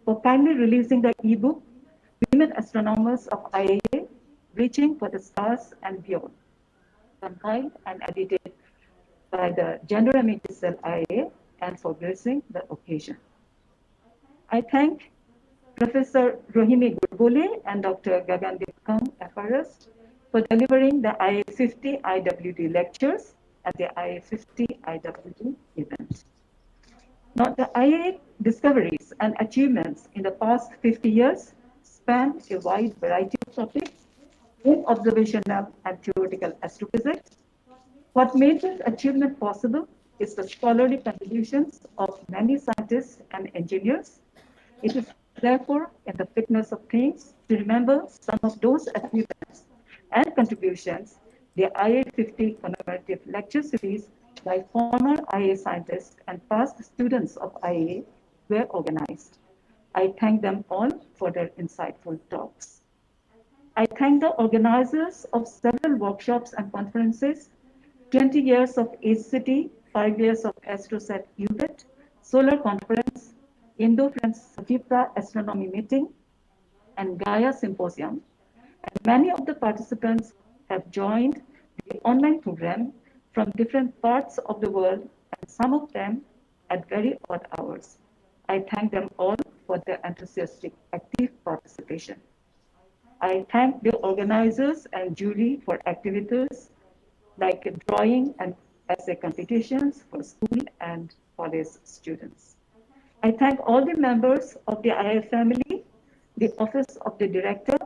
for kindly releasing the ebook Women Astronomers of IIA, Reaching for the Stars and Beyond, compiled and edited by the Gender Amity Cell IIA, and for gracing the occasion. I thank Professor Rohini Gurbole and Dr. Gagandip Kang, FRS, for delivering the IIA50 IWD lectures at the IIA50 IWD event. Now, the IIA discoveries and achievements in the past 50 years span a wide variety of topics in observational and theoretical astrophysics. What made this achievement possible is the scholarly contributions of many scientists and engineers. It is therefore in the fitness of things to remember some of those achievements and contributions the IIA50 commemorative lecture series by former IIA scientists and past students of IIA were organized. I thank them all for their insightful talks. I thank the organizers of several workshops and conferences, 20 years of ACT, 5 years of AstroSat UBIT, Solar Conference, Indo-France Sajipra Astronomy Meeting, and Gaia Symposium. And many of the participants have joined the online program from different parts of the world, and some of them at very odd hours. I thank them all for their enthusiastic, active participation. I thank the organizers and jury for activities like drawing and essay competitions for school and college students. I thank all the members of the IIA family, the Office of the Director,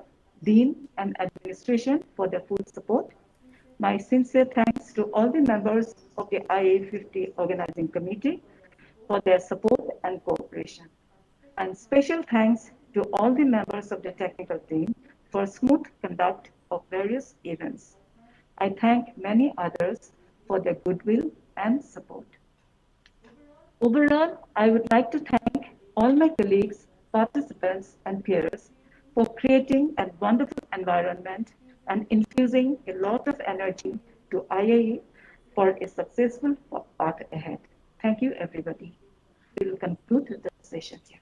Dean, and Administration for their full support. My sincere thanks to all the members of the IIA50 Organizing Committee for their support and cooperation. And special thanks to all the members of the technical team for smooth conduct of various events I thank many others for their goodwill and support. Overall, I would like to thank all my colleagues, participants, and peers for creating a wonderful environment and infusing a lot of energy to IIA for a successful path ahead. Thank you, everybody. We will conclude the session here.